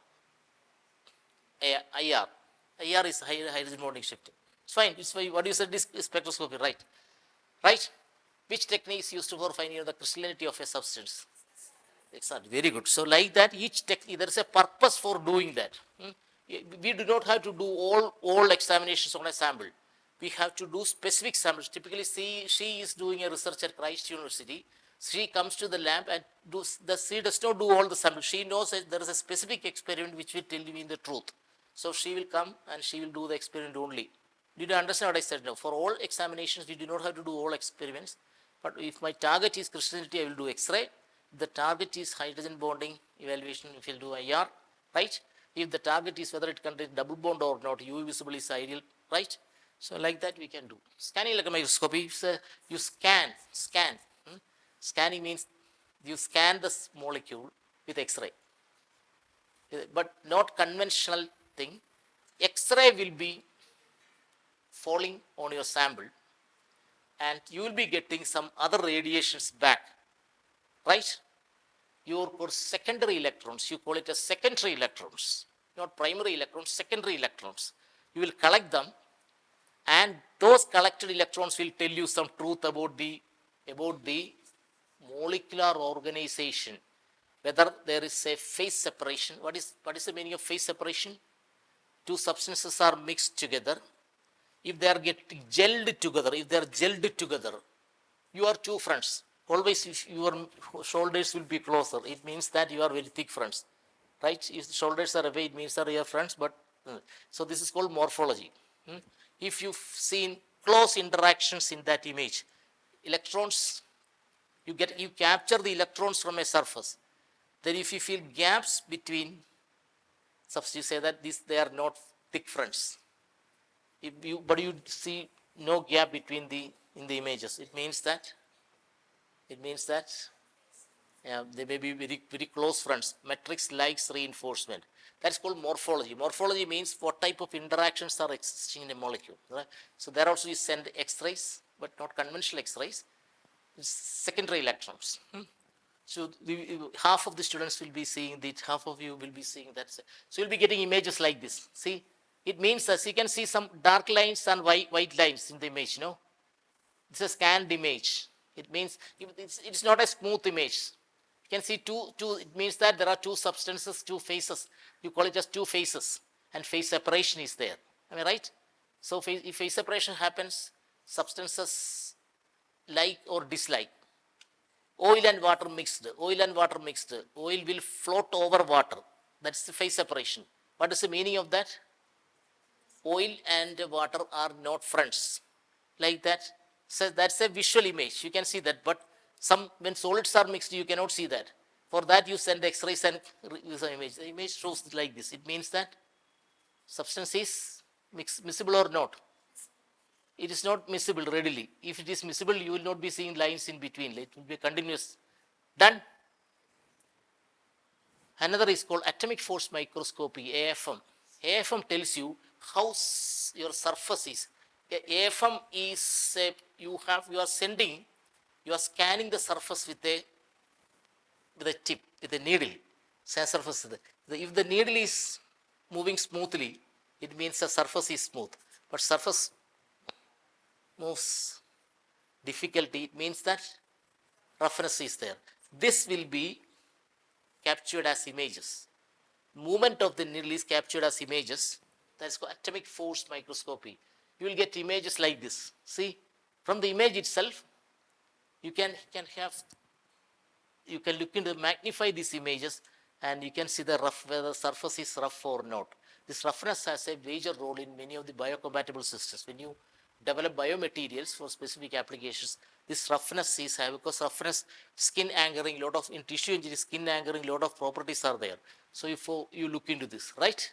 IR is hydrogen bonding shifting. It's fine. It's fine. What you said is spectroscopy, right? Right? Which technique is used for finding out the crystallinity of a substance? Excellent. Very good. So like that, each technique, there is a purpose for doing that. We do not have to do all examinations on a sample. We have to do specific samples. Typically, she is doing a research at Christ University. She comes to the lab and she does not do all the samples. She knows that there is a specific experiment which will tell me the truth. So she will come and she will do the experiment only. Did you understand what I said now? For all examinations, we do not have to do all experiments. But if my target is crystallinity, I will do X-ray. If the target is hydrogen bonding evaluation, we will do IR, right? If the target is whether it contains double bond or not, UV visible is ideal, right? So like that we can do. Scanning electron microscopy, you scan. Scanning means you scan the molecule with X-ray, but not conventional thing. X-ray will be falling on your sample and you will be getting some other radiations back, right? Your secondary electrons, you call it as secondary electrons, not primary electrons, secondary electrons. You will collect them and those collected electrons will tell you some truth about the molecular organization, whether there is a phase separation. What is the meaning of phase separation? Two substances are mixed together. If they are getting gelled together, you are two friends. Always if your shoulders will be closer, it means that you are very thick friends, right? If the shoulders are away, it means that you are friends, but so this is called morphology. If you've seen close interactions in that image, electrons You capture the electrons from a surface. Then if you feel gaps between substances, you say that they are not thick fronts. But you see no gap between in the images. It means that they may be very, very close fronts. Matrix likes reinforcement. That's called morphology. Morphology means what type of interactions are existing in a molecule. Right? So there also you send X-rays, but not conventional X-rays. It's secondary electrons. So half of the students will be seeing that, half of you will be seeing that. So you'll be getting images like this. See, it means as you can see some dark lines and white lines in the image. It's a scanned image. It means it's not a smooth image. You can see two. It means that there are two substances, two phases. You call it as two phases, and phase separation is there. Am I right? So if phase separation happens, substances like or dislike. Oil and water mixed. Oil will float over water. That's the phase separation. What is the meaning of that? Oil and water are not friends. Like that. So that's a visual image. You can see that. But when solids are mixed, you cannot see that. For that, you send X-rays and use an image. The image shows like this. It means that substance is miscible or not. It is not miscible readily. If it is miscible, you will not be seeing lines in between. It will be continuous. Done. Another is called atomic force microscopy, AFM. AFM tells you how your surface is. AFM is you are scanning the surface with a tip, with a needle. Surface. If the needle is moving smoothly, it means the surface is smooth. But surface moves difficulty, it means that roughness is there. This will be captured as images. Movement of the needle is captured as images. That's called atomic force microscopy. You will get images like this. See, from the image itself, you can look into magnify these images, and you can see whether the surface is rough or not. This roughness has a major role in many of the biocompatible systems. When you develop biomaterials for specific applications, this roughness is high because roughness, skin anchoring, in tissue engineering, skin anchoring, lot of properties are there. So you look into this, right?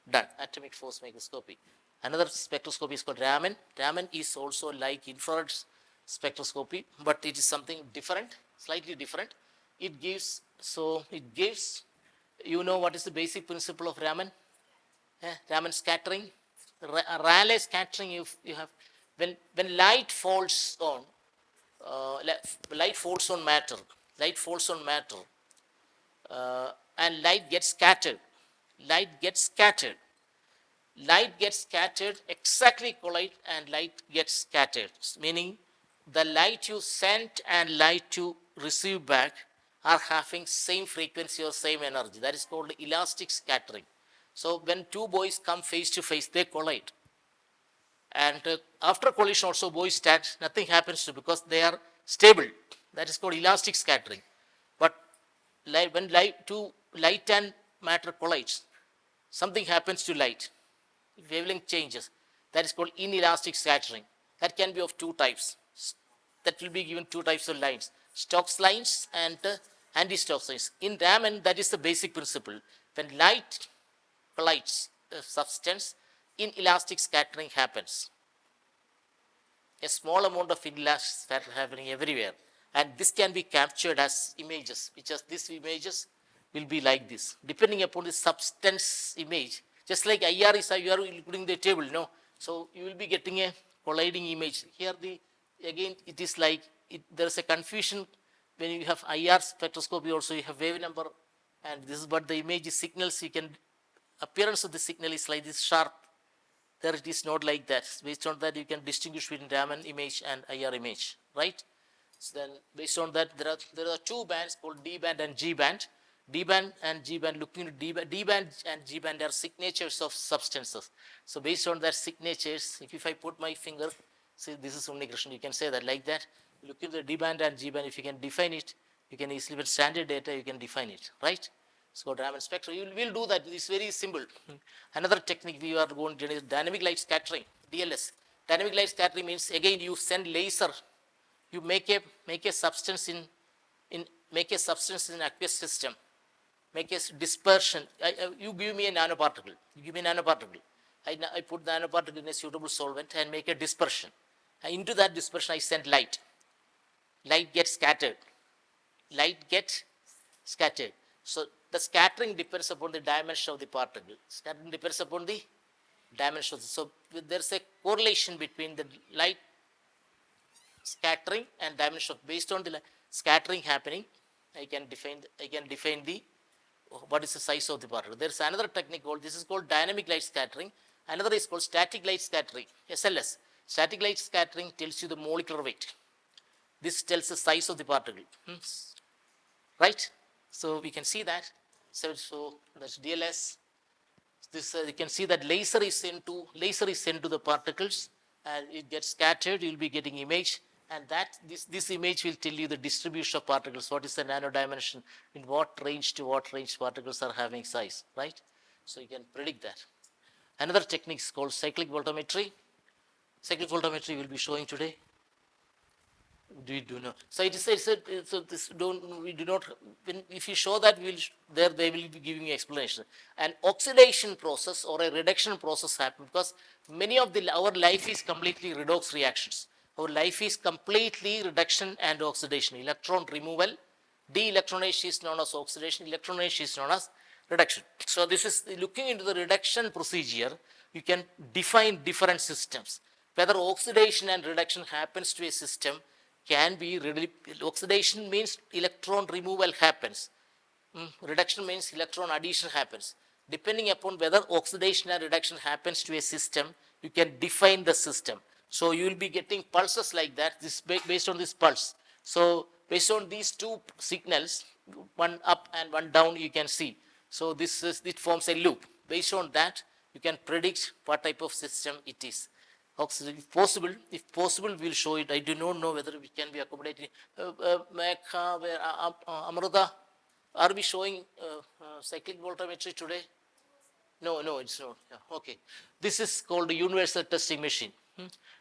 Done. Atomic force microscopy. Another spectroscopy is called Raman. Raman is also like infrared spectroscopy, but it is something different, slightly different. It gives, what is the basic principle of Raman? Raman scattering. Rayleigh scattering, if you have, when light falls on matter, and light gets scattered, exactly collide, and light gets scattered, meaning the light you send and light you receive back are having same frequency or same energy. That is called elastic scattering. So when two boys come face to face, they collide. And after collision also boys stand, nothing happens to, because they are stable. That is called elastic scattering. But when light and matter collides, something happens to light. Wavelength changes. That is called inelastic scattering. That can be of two types. That will be given two types of lines: Stokes lines and anti-Stokes lines. In Raman, that is the basic principle. When light collides a substance, inelastic scattering happens. A small amount of inelastic scattering happening everywhere, and this can be captured as images. These images will be like this, depending upon the substance image. Just like IR is, you are including the table, so you will be getting a colliding image. Here, again, it is like there is a confusion when you have IR spectroscopy. Also, you have wave number, and this is what the image is signals. Appearance of the signal is like this sharp. There it is not like that. Based on that, you can distinguish between Raman image and IR image, right? So then, based on that, there are two bands called D band and G band. D band and G band, looking at D band and G band are signatures of substances. So based on that signatures, if I put my finger, see, this is Unnikrishnan, you can say that like that. Look at the D band and G band. If you can define it, you can easily, with standard data, you can define it, right? So Raman spectrum, we'll do that. It's very simple. Another technique we are going to do is dynamic light scattering, DLS. Dynamic light scattering means, again, you send laser You make a substance in make a substance in aqueous system, make a dispersion. You give me a nanoparticle. You give me a nanoparticle. I put the nanoparticle in a suitable solvent and make a dispersion. Into that dispersion, I send light. Light gets scattered. Light gets scattered. So the scattering depends upon the dimension of the particle. Scattering depends upon the dimension. So there's a correlation between the light scattering and dimension. Based on the scattering happening, I can define the what is the size of the particle. There's another technique called, this is called dynamic light scattering. Another is called static light scattering, SLS. Static light scattering tells you the molecular weight. This tells the size of the particle. Right? So we can see that. So that's DLS. This you can see that laser is sent to the particles and it gets scattered. You'll be getting image, and that this image will tell you the distribution of particles. What is the nano dimension? In what range to what range particles are having size, right? So you can predict that. Another technique is called cyclic voltammetry. Cyclic voltammetry will be showing today. We do not. So it is so this don't we do not. When, if you show that, there they will be giving you explanation. An oxidation process or a reduction process happens because many of our life is completely redox reactions. Our life is completely reduction and oxidation. Electron removal, de-electronation is known as oxidation. Electronation is known as reduction. So this is looking into the reduction procedure. You can define different systems. Whether oxidation and reduction happens to a system can be really, oxidation means electron removal happens. Reduction means electron addition happens. Depending upon whether oxidation and reduction happens to a system, you can define the system. So you will be getting pulses like that. This based on this pulse. So based on these two signals, one up and one down, you can see. So it forms a loop. Based on that, you can predict what type of system it is. If possible, we'll show it. I do not know whether it can be accommodated. Amruta, are we showing cyclic voltammetry today? No, it's not. Yeah, okay. This is called the universal testing machine.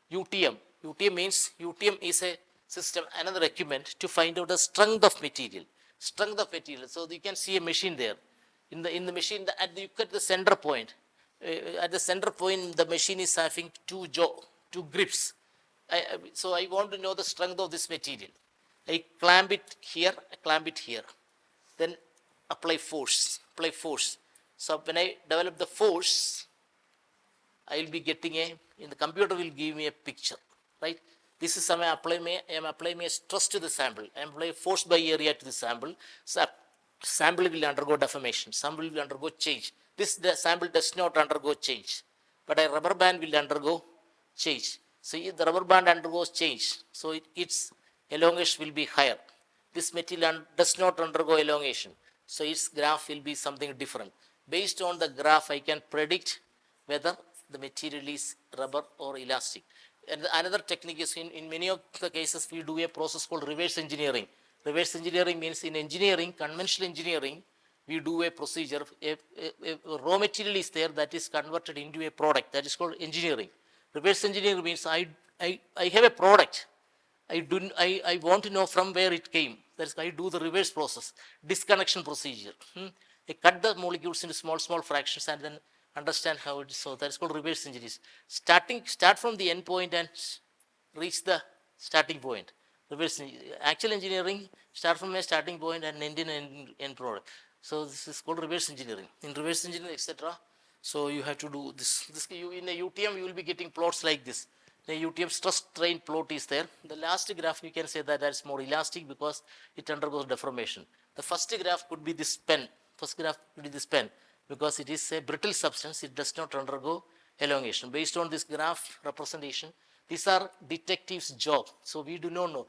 UTM. UTM means UTM is a system, another equipment to find out the strength of material. Strength of material. So you can see a machine there. In the machine, you cut the center point. At the center point, the machine is having two grips. So I want to know the strength of this material. I clamp it here, then apply force. So when I develop the force, I will be getting in the computer will give me a picture, right? This is some I am applying a stress to the sample. I am applying force by area to the sample. So sample will undergo deformation. Sample will undergo change. The sample does not undergo change, but a rubber band will undergo change. So if the rubber band undergoes change, so its elongation will be higher. This material does not undergo elongation, so its graph will be something different. Based on the graph, I can predict whether the material is rubber or elastic. And another technique is in many of the cases we do a process called reverse engineering. Reverse engineering means in engineering, conventional engineering, we do a procedure. A raw material is there that is converted into a product, that is called engineering. Reverse engineering means I have a product. I want to know from where it came. That is, I do the reverse process, disconnection procedure. I cut the molecules into small fractions and then understand how it is. So that is called reverse engineering. Start from the end point and reach the starting point. Reverse actual engineering start from a starting point and end in an end product. So this is called reverse engineering. In reverse engineering, etc. So you have to do this. In a UTM, you will be getting plots like this. The UTM stress strain plot is there. The last graph you can say that's more elastic because it undergoes deformation. The first graph could be this pen. Because it is a brittle substance. It does not undergo elongation. Based on this graph representation, these are detectives' job. So we do not know.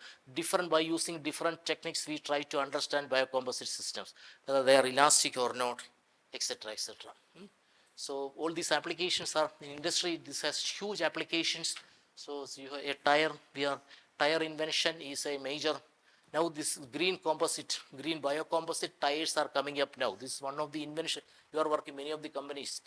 By using different techniques, we try to understand biocomposite systems, whether they are elastic or not, etc., etc. So all these applications are in industry. This has huge applications. So you have a tire invention is a major. Now this green biocomposite tires are coming up now. This is one of the invention. You are working many of the companies,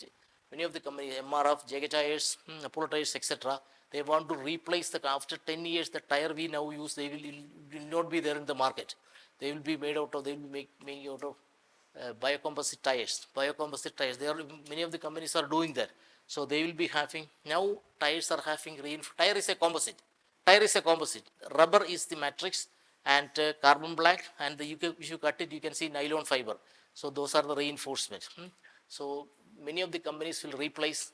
MRF, JK Tires, Apollo Tires, etc. They want to replace after 10 years, the tire we now use, will not be there in the market. They will be made out of, they will be made out of biocomposite tires. Biocomposite tires. Many of the companies are doing that. So they will be having, now tires are having tire is a composite. Tire is a composite. Rubber is the matrix and carbon black, and if you cut it, you can see nylon fiber. So those are the reinforcement. So many of the companies will replace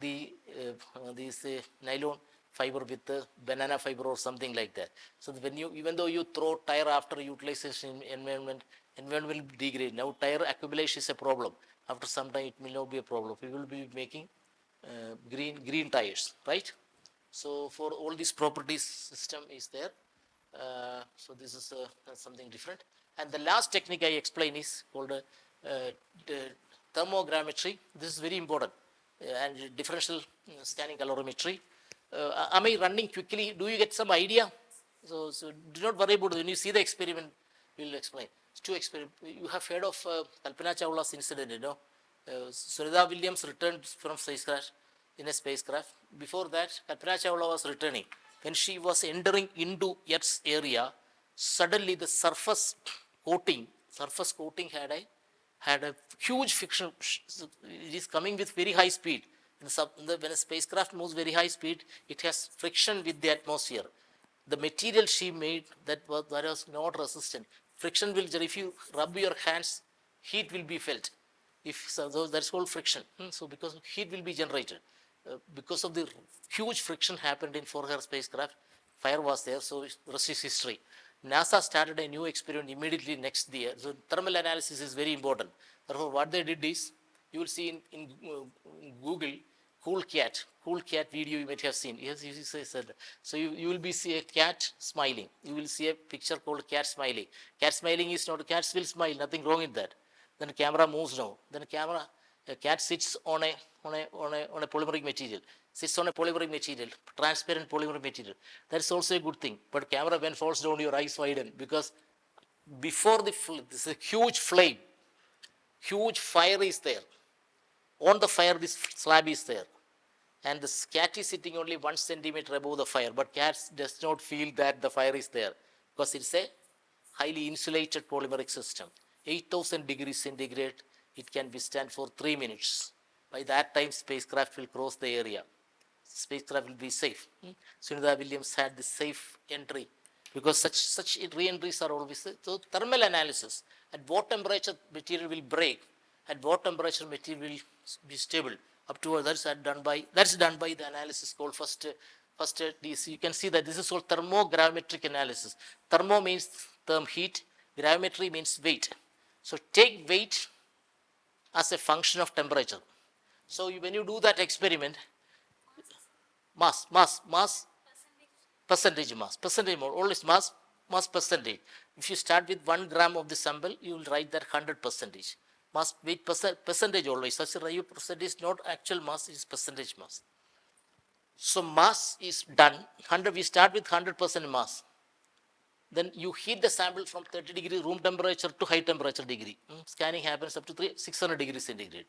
these nylon fiber with the banana fiber or something like that. So even though you throw tire after utilization in environment will degrade. Now tire accumulation is a problem. After some time, it will not be a problem. We will be making green tires, right? So for all these properties, system is there. So this is something different. And the last technique I explain is called thermogrammetry. This is very important. And differential scanning calorimetry. Am I running quickly? Do you get some idea? So do not worry about it. When you see the experiment, we will explain. It's two experiment. You have heard of Kalpana Chawla's incident, you know. Sunita Williams returned from spacecraft in a spacecraft. Before that, Kalpana Chawla was returning. When she was entering into Earth's area, suddenly the surface coating had a huge friction. It is coming with very high speed. When a spacecraft moves very high speed, it has friction with the atmosphere. The material she made that was not resistant. Friction will, if you rub your hands, heat will be felt. That's called friction. So because heat will be generated. Because of the huge friction happened for her spacecraft, fire was there, so the rest is history. NASA started a new experiment immediately next year. So thermal analysis is very important. Therefore, what they did is, you will see in Google, cool cat video you might have seen. Yes, you said. So you will be see a cat smiling. You will see a picture called cat smiling. Cat smiling is not, cats will smile, nothing wrong in that. Then the camera moves down. Then a cat sits on a polymeric material. Transparent polymeric material. That's also a good thing. But camera, when falls down, your eyes widen, because before this is a huge flame, huge fire is there. On the fire, this slab is there. And the cat is sitting only 1 centimeter above the fire, but cat does not feel that the fire is there, because it's a highly insulated polymeric system. 8,000 degrees centigrade, it can withstand for 3 minutes. By that time, spacecraft will cross the area. Spacecraft will be safe. Sunita Williams had the safe entry, because such re-entries are always there. So thermal analysis, at what temperature material will break, at what temperature material will be stable. Up to that's done by the analysis called first DC. You can see that this is called thermogrametric analysis. Thermo means heat, gravimetry means weight. So take weight as a function of temperature. So when you do that experiment, percentage more, always mass percentage. If you start with 1 gram of the sample, you will write that 100%. Mass weight percentage always. Such a percentage is not actual mass, it is percentage mass. So mass is done. We start with 100% mass. Then you heat the sample from 30 degree room temperature to high temperature degree. Scanning happens up to 600 degrees centigrade.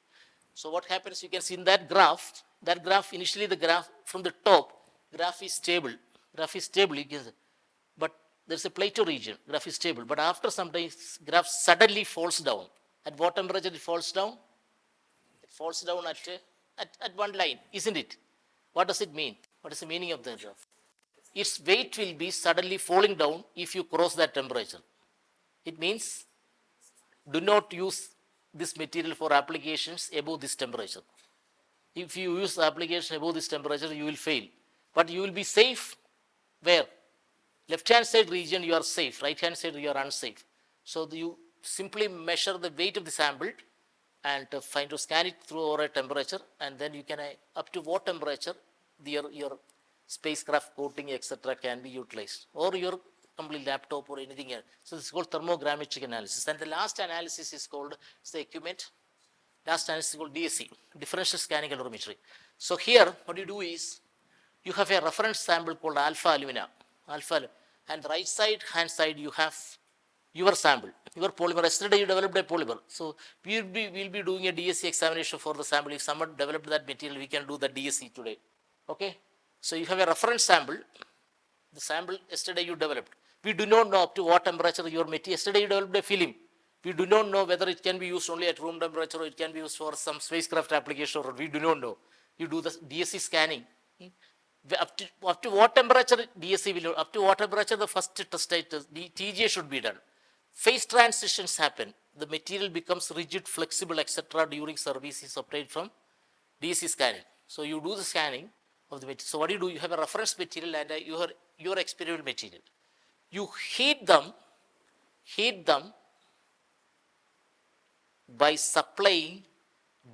So what happens, you can see in that graph, initially the graph from the top, graph is stable, you can see. But there's a plateau region, graph is stable. But after some time, graph suddenly falls down. At what temperature it falls down? It falls down at one line, isn't it? What does it mean? What is the meaning of that graph? Its weight will be suddenly falling down if you cross that temperature. It means do not use this material for applications above this temperature. If you use application above this temperature, you will fail. But you will be safe where? Left-hand side region you are safe, right-hand side you are unsafe. So you simply measure the weight of the sample and find to scan it through over a temperature, and then you can up to what temperature your spacecraft coating etc. can be utilized, or your complete laptop or anything else. So this is called thermogrammetric analysis. And the last analysis is called the equipment. Last analysis is called DSC, differential scanning calorimetry. So here what you do is you have a reference sample called alpha alumina, and right side hand side you have your sample, your polymer. Yesterday you developed a polymer, so we'll be doing a DSC examination for the sample. If someone developed that material, we can do the DSC today. Okay, So you have a reference sample, the sample yesterday you developed. We do not know up to what temperature your material, yesterday you developed a film. We do not know whether it can be used only at room temperature or it can be used for some spacecraft application, or we do not know. You do the DSC scanning. Up to what temperature DSC will, up to what temperature the first test state, the TGA should be done. Phase transitions happen. The material becomes rigid, flexible, etc. during service is obtained from DSC scanning. So you do the scanning of the material. So what do? You have a reference material and your experimental material. You heat them by supplying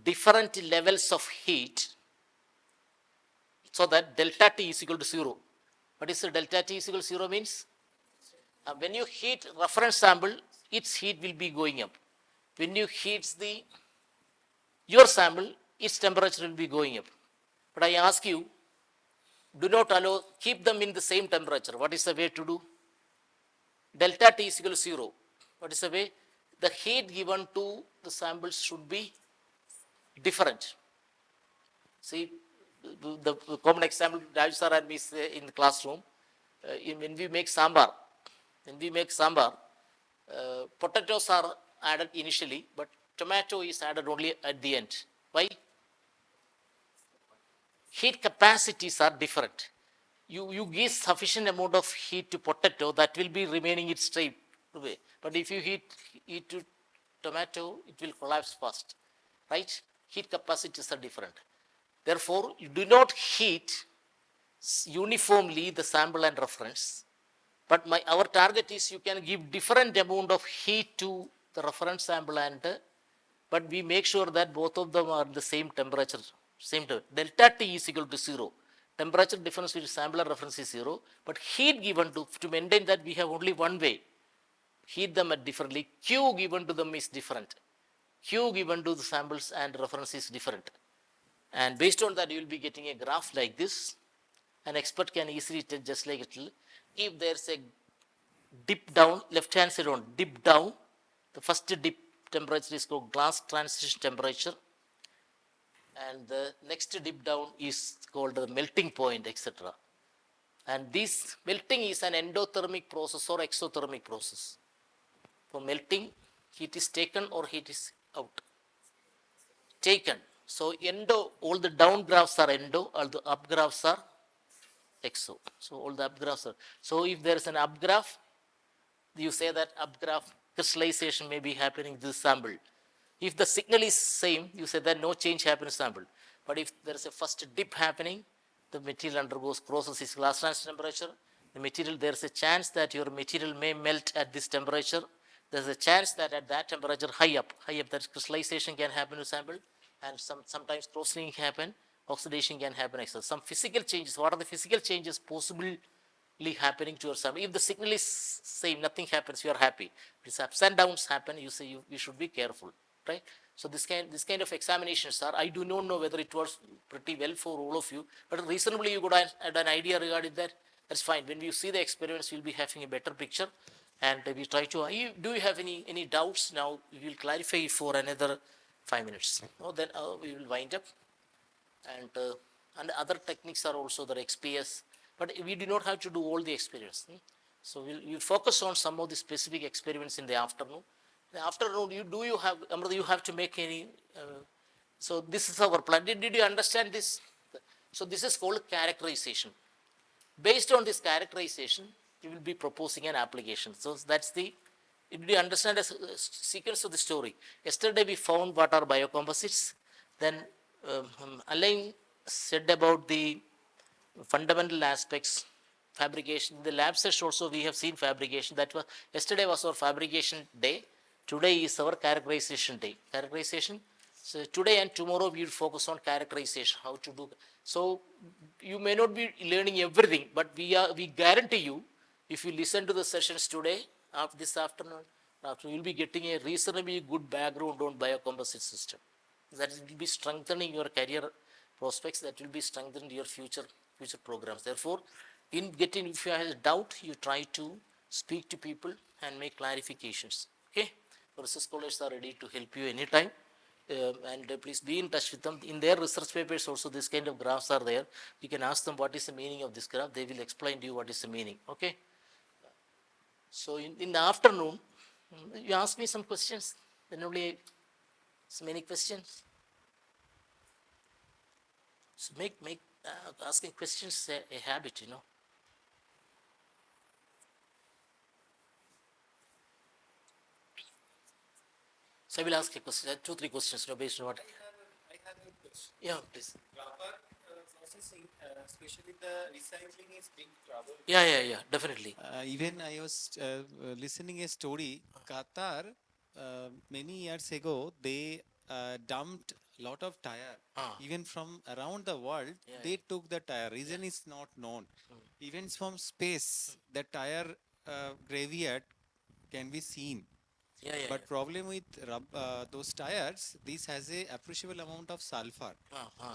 different levels of heat so that delta T is equal to 0. What is the delta T is equal to 0 means? When you heat reference sample, its heat will be going up. When you heat your sample, its temperature will be going up. But I ask you, do not allow, keep them in the same temperature. What is the way to do? Delta T is equal to 0. What is the way? The heat given to the samples should be different. See, the common example Raj sir and me say in the classroom, when we make sambar, potatoes are added initially, but tomato is added only at the end. Why? Heat capacities are different. You give sufficient amount of heat to potato, that will be remaining its straight way. But if you heat to tomato, it will collapse fast, right? Heat capacities are different. Therefore, you do not heat uniformly the sample and reference. But our target is you can give different amount of heat to the reference sample but we make sure that both of them are the same temperature. Delta T is equal to 0. Temperature difference between sample and reference is 0. But heat given to maintain that, we have only one way. Heat them at differently. Q given to them is different. Q given to the samples and reference is different. And based on that, you will be getting a graph like this. An expert can easily tell just like it. If there's a dip down, left hand side on dip down, the first dip temperature is called glass transition temperature, and the next dip down is called the melting point, etc. And this melting is an endothermic process or exothermic process. For melting, heat is taken or heat is out. Taken. So all the down graphs are endo, all the up graphs are exo. So all the up graphs are. So if there is an up graph, you say that upgraph crystallization may be happening in this sample. If the signal is same, you say that no change happens in sample. But if there is a first dip happening, the material undergoes process glass transition temperature. The material, there is a chance that your material may melt at this temperature. There is a chance that at that temperature, high up, that crystallization can happen in sample, and sometimes cross-linking happen, oxidation can happen. Some physical changes. What are the physical changes possible happening to your sample? If the signal is same, nothing happens, you are happy. If ups and downs happen, you say you should be careful, right? So this kind of examinations are, I do not know whether it was pretty well for all of you, but reasonably you could have an idea regarding that. That's fine. When you see the experiments, you'll be having a better picture, and we try to. Do you have any doubts now? We will clarify for another 5 minutes. No, then we will wind up, and other techniques are also there, XPS, but we do not have to do all the experiments. So we'll focus on some of the specific experiments in the afternoon. In the afternoon, you have to make any. So this is our plan. Did you understand this? So this is called characterization. Based on this characterization, you will be proposing an application. So that's the. Did you understand the sequence of the story? Yesterday we found what are biocomposites. Then Alain said about the fundamental aspects, fabrication. In the lab session also we have seen fabrication. That was yesterday was our fabrication day. Today is our characterization day. Characterization. So today and tomorrow we will focus on characterization, how to do. So you may not be learning everything, but we guarantee you, if you listen to the sessions today, after this afternoon, you will be getting a reasonably good background on biocomposite system. That will be strengthening your career prospects. That will be strengthening your future programs. Therefore, if you have a doubt, you try to speak to people and make clarifications. Okay, research scholars are ready to help you anytime. and please be in touch with them. In their research papers also, this kind of graphs are there. You can ask them what is the meaning of this graph. They will explain to you what is the meaning. Okay. So in the afternoon, you ask me some questions. Then only so many questions. So make asking questions a habit. So I will ask a question, two, three questions, based on what. I have a question. Yeah, please. Rubber processing, especially the recycling, is big trouble. Yeah, definitely. Even I was listening a story. Qatar, many years ago, they dumped lot of tire. Ah. Even from around the world, Yeah, they took the tire. Reason is not known. Even from space, the tire graveyard can be seen. yeah. But problem with those tires, this has a appreciable amount of sulfur.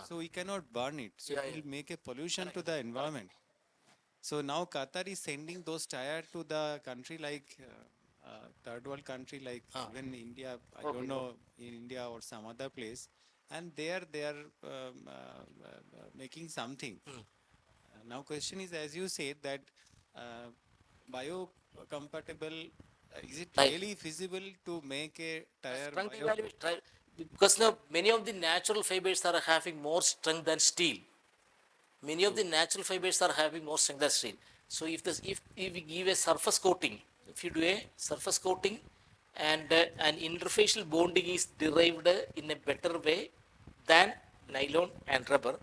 So we cannot burn it. So Yeah, it will make a pollution to the environment. So now Qatar is sending those tires to the country like third world country like even India. I don't know in India or some other place, and there they are making something. Now question is, as you said that biocompatible. Is it Like really feasible to make a tire strength bio? evaluation, because now many of the natural fibers are having more strength than steel. Many of the natural fibers are having more strength than steel. So if we give a surface coating, if you do a surface coating and an interfacial bonding is derived in a better way than nylon and rubber,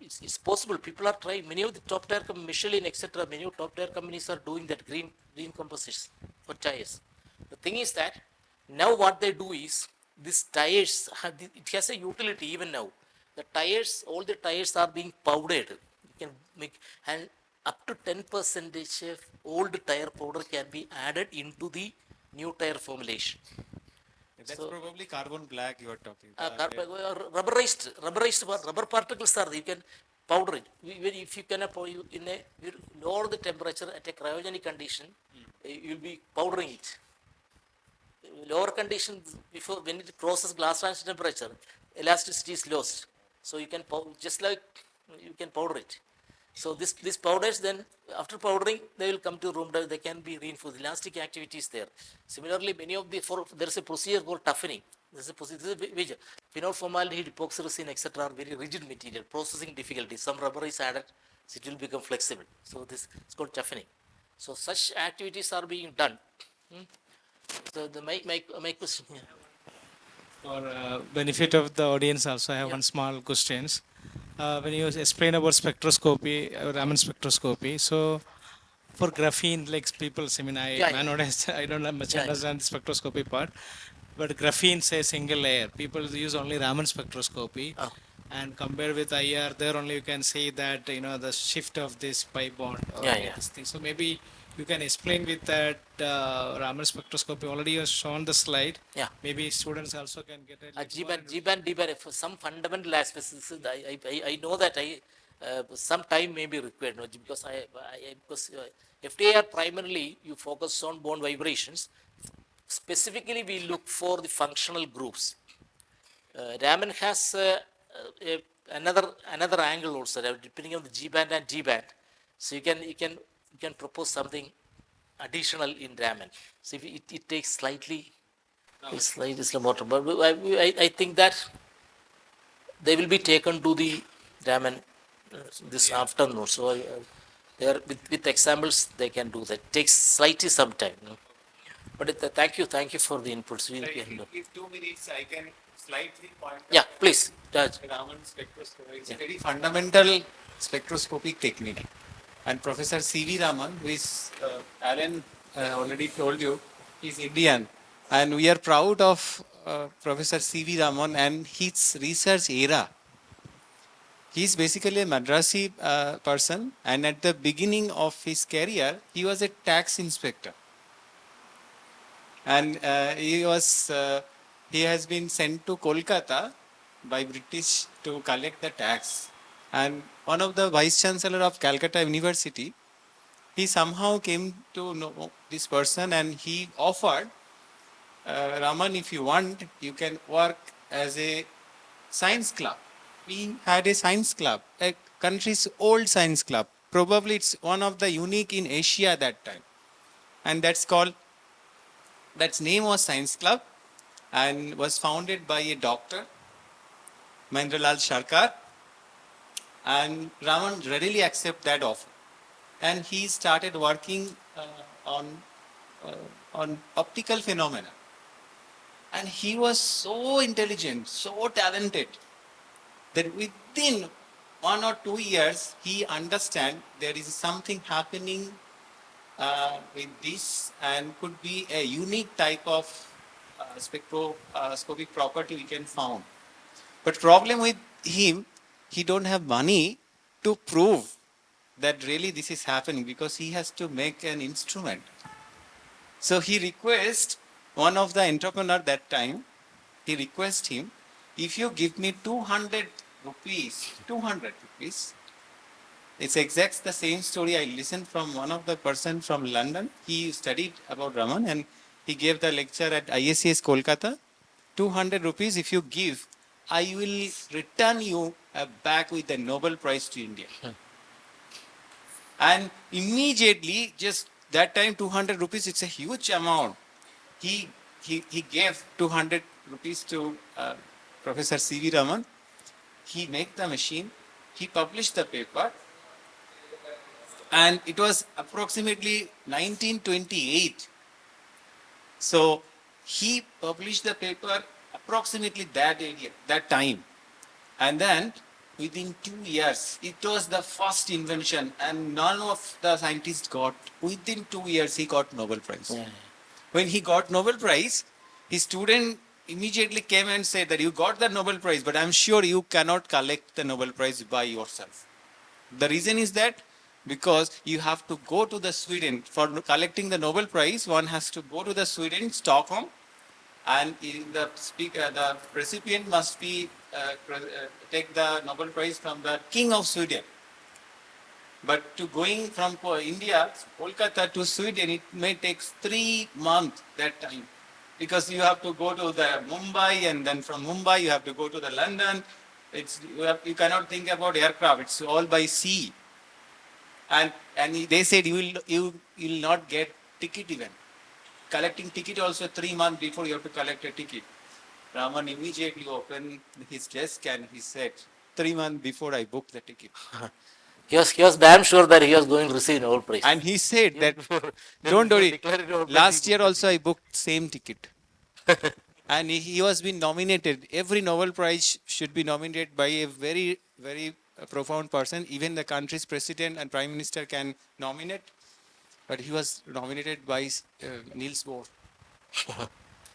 it's possible. People are trying. Many of the top tier Michelin, etc. Many of top tier companies are doing that green composites for tires. The thing is that now what they do is these tires it has a utility even now. The tires, all the tires are being powdered. You can make and up to 10% of old tire powder can be added into the new tire formulation. That's So probably carbon black you are talking. rubberized rubber particles are there. You can powder it. If you can in a lower the temperature at a cryogenic condition, you will be powdering it. Lower conditions before when it crosses glass transfer temperature, elasticity is lost. So you can just like you can powder it. So this powders then after powdering they will come to room. They can be reinforced. Elastic activity is there. Similarly, many of the there is a procedure called toughening. This is a procedure which phenol formaldehyde, epoxy etc. are very rigid material. Processing difficulty. Some rubber is added, so it will become flexible. So this is called toughening. So such activities are being done. So my question here. For benefit of the audience also, I have Yeah. one small questions. When you explain about spectroscopy, Raman spectroscopy, so for graphene, like people, I mean, Yeah, man, I don't have much yeah, understand the spectroscopy part, but graphene say single layer. People use only Raman spectroscopy, Oh, and compared with IR, there only you can see that the shift of this pi bond or yeah. this thing. So maybe you can explain with that Raman spectroscopy. Already you have shown the slide. Yeah. Maybe students also can get a little more. G-band, D-band, for some fundamental aspects, I know that some time may be required, no, because because FDI are primarily you focus on bond vibrations. Specifically, we look for the functional groups. Raman has another angle also, depending on the G-band and D-band. So you can propose something additional in Raman. So if it takes slightly. It's slightly motor, but I think that they will be taken to the Raman this afternoon. So they are with examples they can do that. Takes slightly some time. No? But thank you for the inputs. We can do. If 2 minutes, I can slightly point Yeah, out please, Raj. Raman spectroscopy. It's a very fundamental spectroscopic technique. And Professor C.V. Raman, who is Alan already told you, is Indian. And we are proud of Professor C.V. Raman and his research era. He is basically a Madrasi person, and at the beginning of his career, he was a tax inspector. And he has been sent to Kolkata by British to collect the tax. And one of the vice chancellor of Calcutta University, he somehow came to know this person and he offered, Raman, if you want, you can work as a science club. We had a science club, a country's old science club. Probably it's one of the unique in Asia that time. And that's name was Science Club and was founded by a doctor, Mahendralal Sharkar. And Raman readily accepted that offer. And he started working on, uh, on optical phenomena. And he was so intelligent, so talented, that within 1 or 2 years, he understand there is something happening with this and could be a unique type of spectroscopic property we can found. But problem with him, he don't have money to prove that really this is happening because he has to make an instrument. So he requests one of the entrepreneur that time, he requests him, if you give me 200 rupees, it's exact the same story I listened from one of the person from London. He studied about Raman and he gave the lecture at ISCS Kolkata. 200 rupees if you give, I will return you back with the Nobel Prize to India. And immediately, just that time 200 rupees, it's a huge amount. He gave 200 rupees to Professor C.V. Raman. He made the machine. He published the paper. And it was approximately 1928. So he published the paper approximately that time. And then within 2 years, it was the first invention and none of the scientists got, within 2 years, he got Nobel Prize. Yeah. When he got Nobel Prize, his student immediately came and said that you got the Nobel Prize, but I'm sure you cannot collect the Nobel Prize by yourself. The reason is that because you have to go to the Sweden for collecting the Nobel Prize, one has to go to the Sweden, Stockholm, and the recipient must be take the Nobel Prize from the King of Sweden. But to going from India, Kolkata to Sweden, it may take 3 months that time. Because you have to go to the Mumbai and then from Mumbai you have to go to the London. You cannot think about aircraft, it's all by sea. And they said you will not get ticket even. Collecting ticket also 3 months before you have to collect a ticket. Raman immediately opened his desk and he said, 3 months before I booked the ticket. He was damn sure that he was going to receive Nobel Prize. And he said Even that, before- don't before worry, declaring Nobel Prize, last he year booked also the I booked same ticket. And he was been nominated. Every Nobel Prize should be nominated by a very, very profound person. Even the country's president and prime minister can nominate. But he was nominated by Niels Bohr.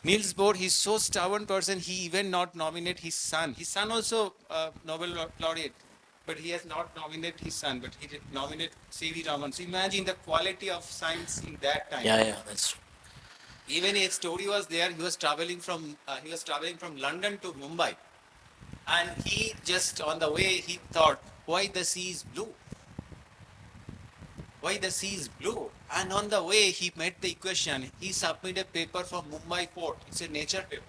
Niels Bohr, he's so stubborn person, he even not nominate his son. His son also Nobel laureate, but he has not nominated his son, but he did nominate C.V. Raman. So imagine the quality of science in that time. Yeah, that's true. Even a story was there. He was traveling from London to Mumbai, and he just on the way he thought, why the sea is blue? Why the sea is blue? And on the way he met the equation. He submitted a paper from Mumbai port. It's a nature paper.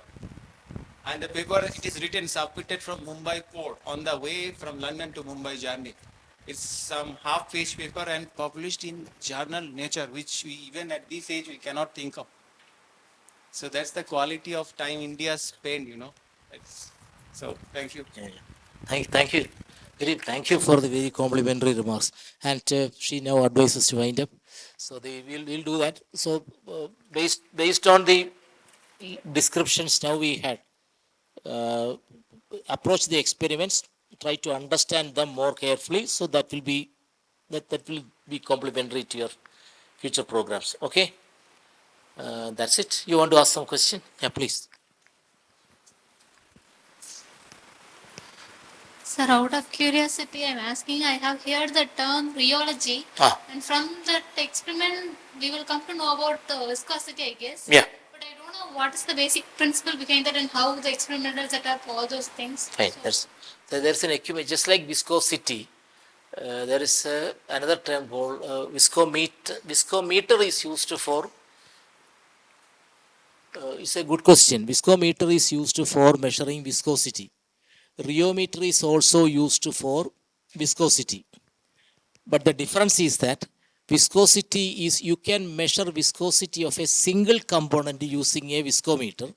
And the paper, it is written, submitted from Mumbai port on the way from London to Mumbai journey. It's some half-page paper and published in journal Nature, which we even at this age we cannot think of. So that's the quality of time India spent, So thank you. Yeah. Thank you. Thank you for the very complimentary remarks. And she now advises to wind up. So we'll do that. So based on the descriptions now we had, approach the experiments, try to understand them more carefully. So that will be complementary to your future programs. Okay. That's it. You want to ask some question? Yeah, please. Sir, out of curiosity, I'm asking. I have heard the term rheology, and from that experiment, we will come to know about the viscosity, I guess. Yeah. But I don't know what is the basic principle behind that and how the experimental setup, all those things. Fine. There's an equipment just like viscosity. There is another term called viscometer. Viscometer is used for It's a good question. Viscometer is used for measuring viscosity. Rheometer is also used for viscosity. But the difference is that viscosity is you can measure viscosity of a single component using a viscometer.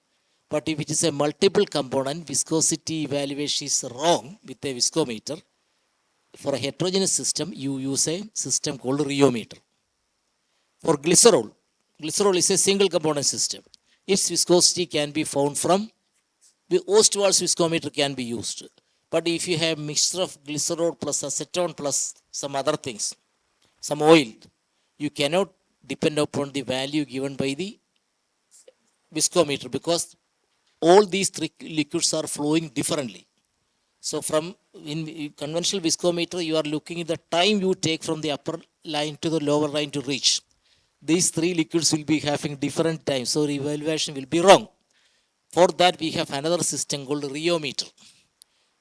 But if it is a multiple component, viscosity evaluation is wrong with a viscometer. For a heterogeneous system, you use a system called rheometer. For glycerol is a single component system. Its viscosity can be found from the Ostwald's viscometer can be used. But if you have mixture of glycerol plus acetone plus some other things, some oil, you cannot depend upon the value given by the viscometer because all these three liquids are flowing differently. So from in conventional viscometer, you are looking at the time you take from the upper line to the lower line to reach. These three liquids will be having different times, so evaluation will be wrong. For that, we have another system called rheometer.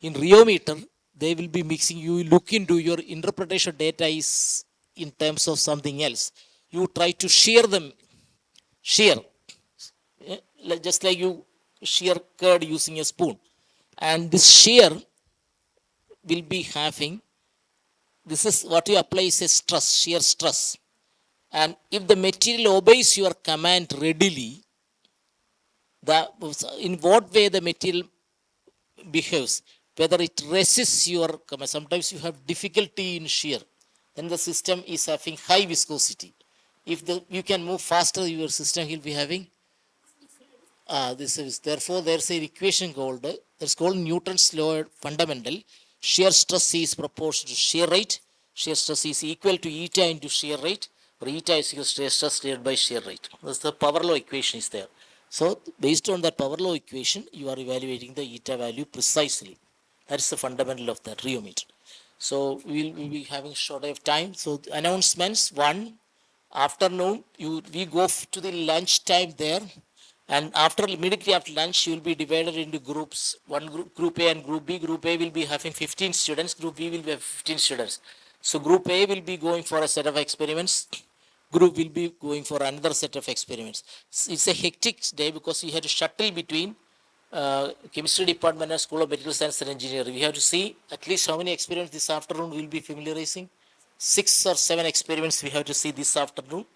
In rheometer, they will be mixing. You look into your interpretation data is in terms of something else. You try to shear them, shear, just like you shear curd using a spoon, and this shear will be having. This is what you apply is a stress, shear stress. And if the material obeys your command readily, the in what way the material behaves, whether it resists your command. Sometimes you have difficulty in shear, then the system is having high viscosity. If you can move faster, your system will be having this is therefore there's an equation called that's called Newton's law fundamental. Shear stress is proportional to shear rate. Shear stress is equal to eta into shear rate, or eta is equal to shear stress divided by shear rate. That's the power law equation is there. So based on that power law equation, you are evaluating the eta value precisely. That's the fundamental of that rheometer. So we'll be having short of time. So announcements one, afternoon we go to the lunch time there, and after immediately after lunch you will be divided into groups. One group A and group B. Group A will be having 15 students, group B will be having 15 students. So group A will be going for a set of experiments, group will be going for another set of experiments. It's a hectic day because we had to shuttle between chemistry department and School of Material Science and Engineering. We have to see at least how many experiments this afternoon we will be familiarizing. 6 or 7 experiments we have to see this afternoon.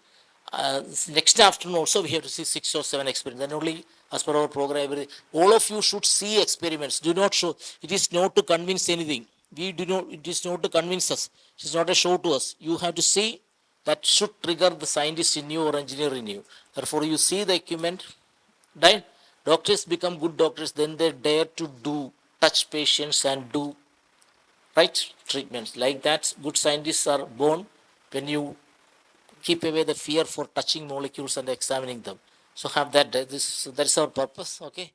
Next afternoon also we have to see 6 or 7 experiments. Then only as per our program, all of you should see experiments. Do not show. It is not to convince anything. We do not. It is not to convince us. It is not a show to us. You have to see. That should trigger the scientist in you or engineer in you. Therefore, you see the equipment. Right? Doctors become good doctors. Then they dare to do touch patients and do right treatments. Like that, good scientists are born when you keep away the fear for touching molecules and examining them. So have that. That's our purpose. Okay.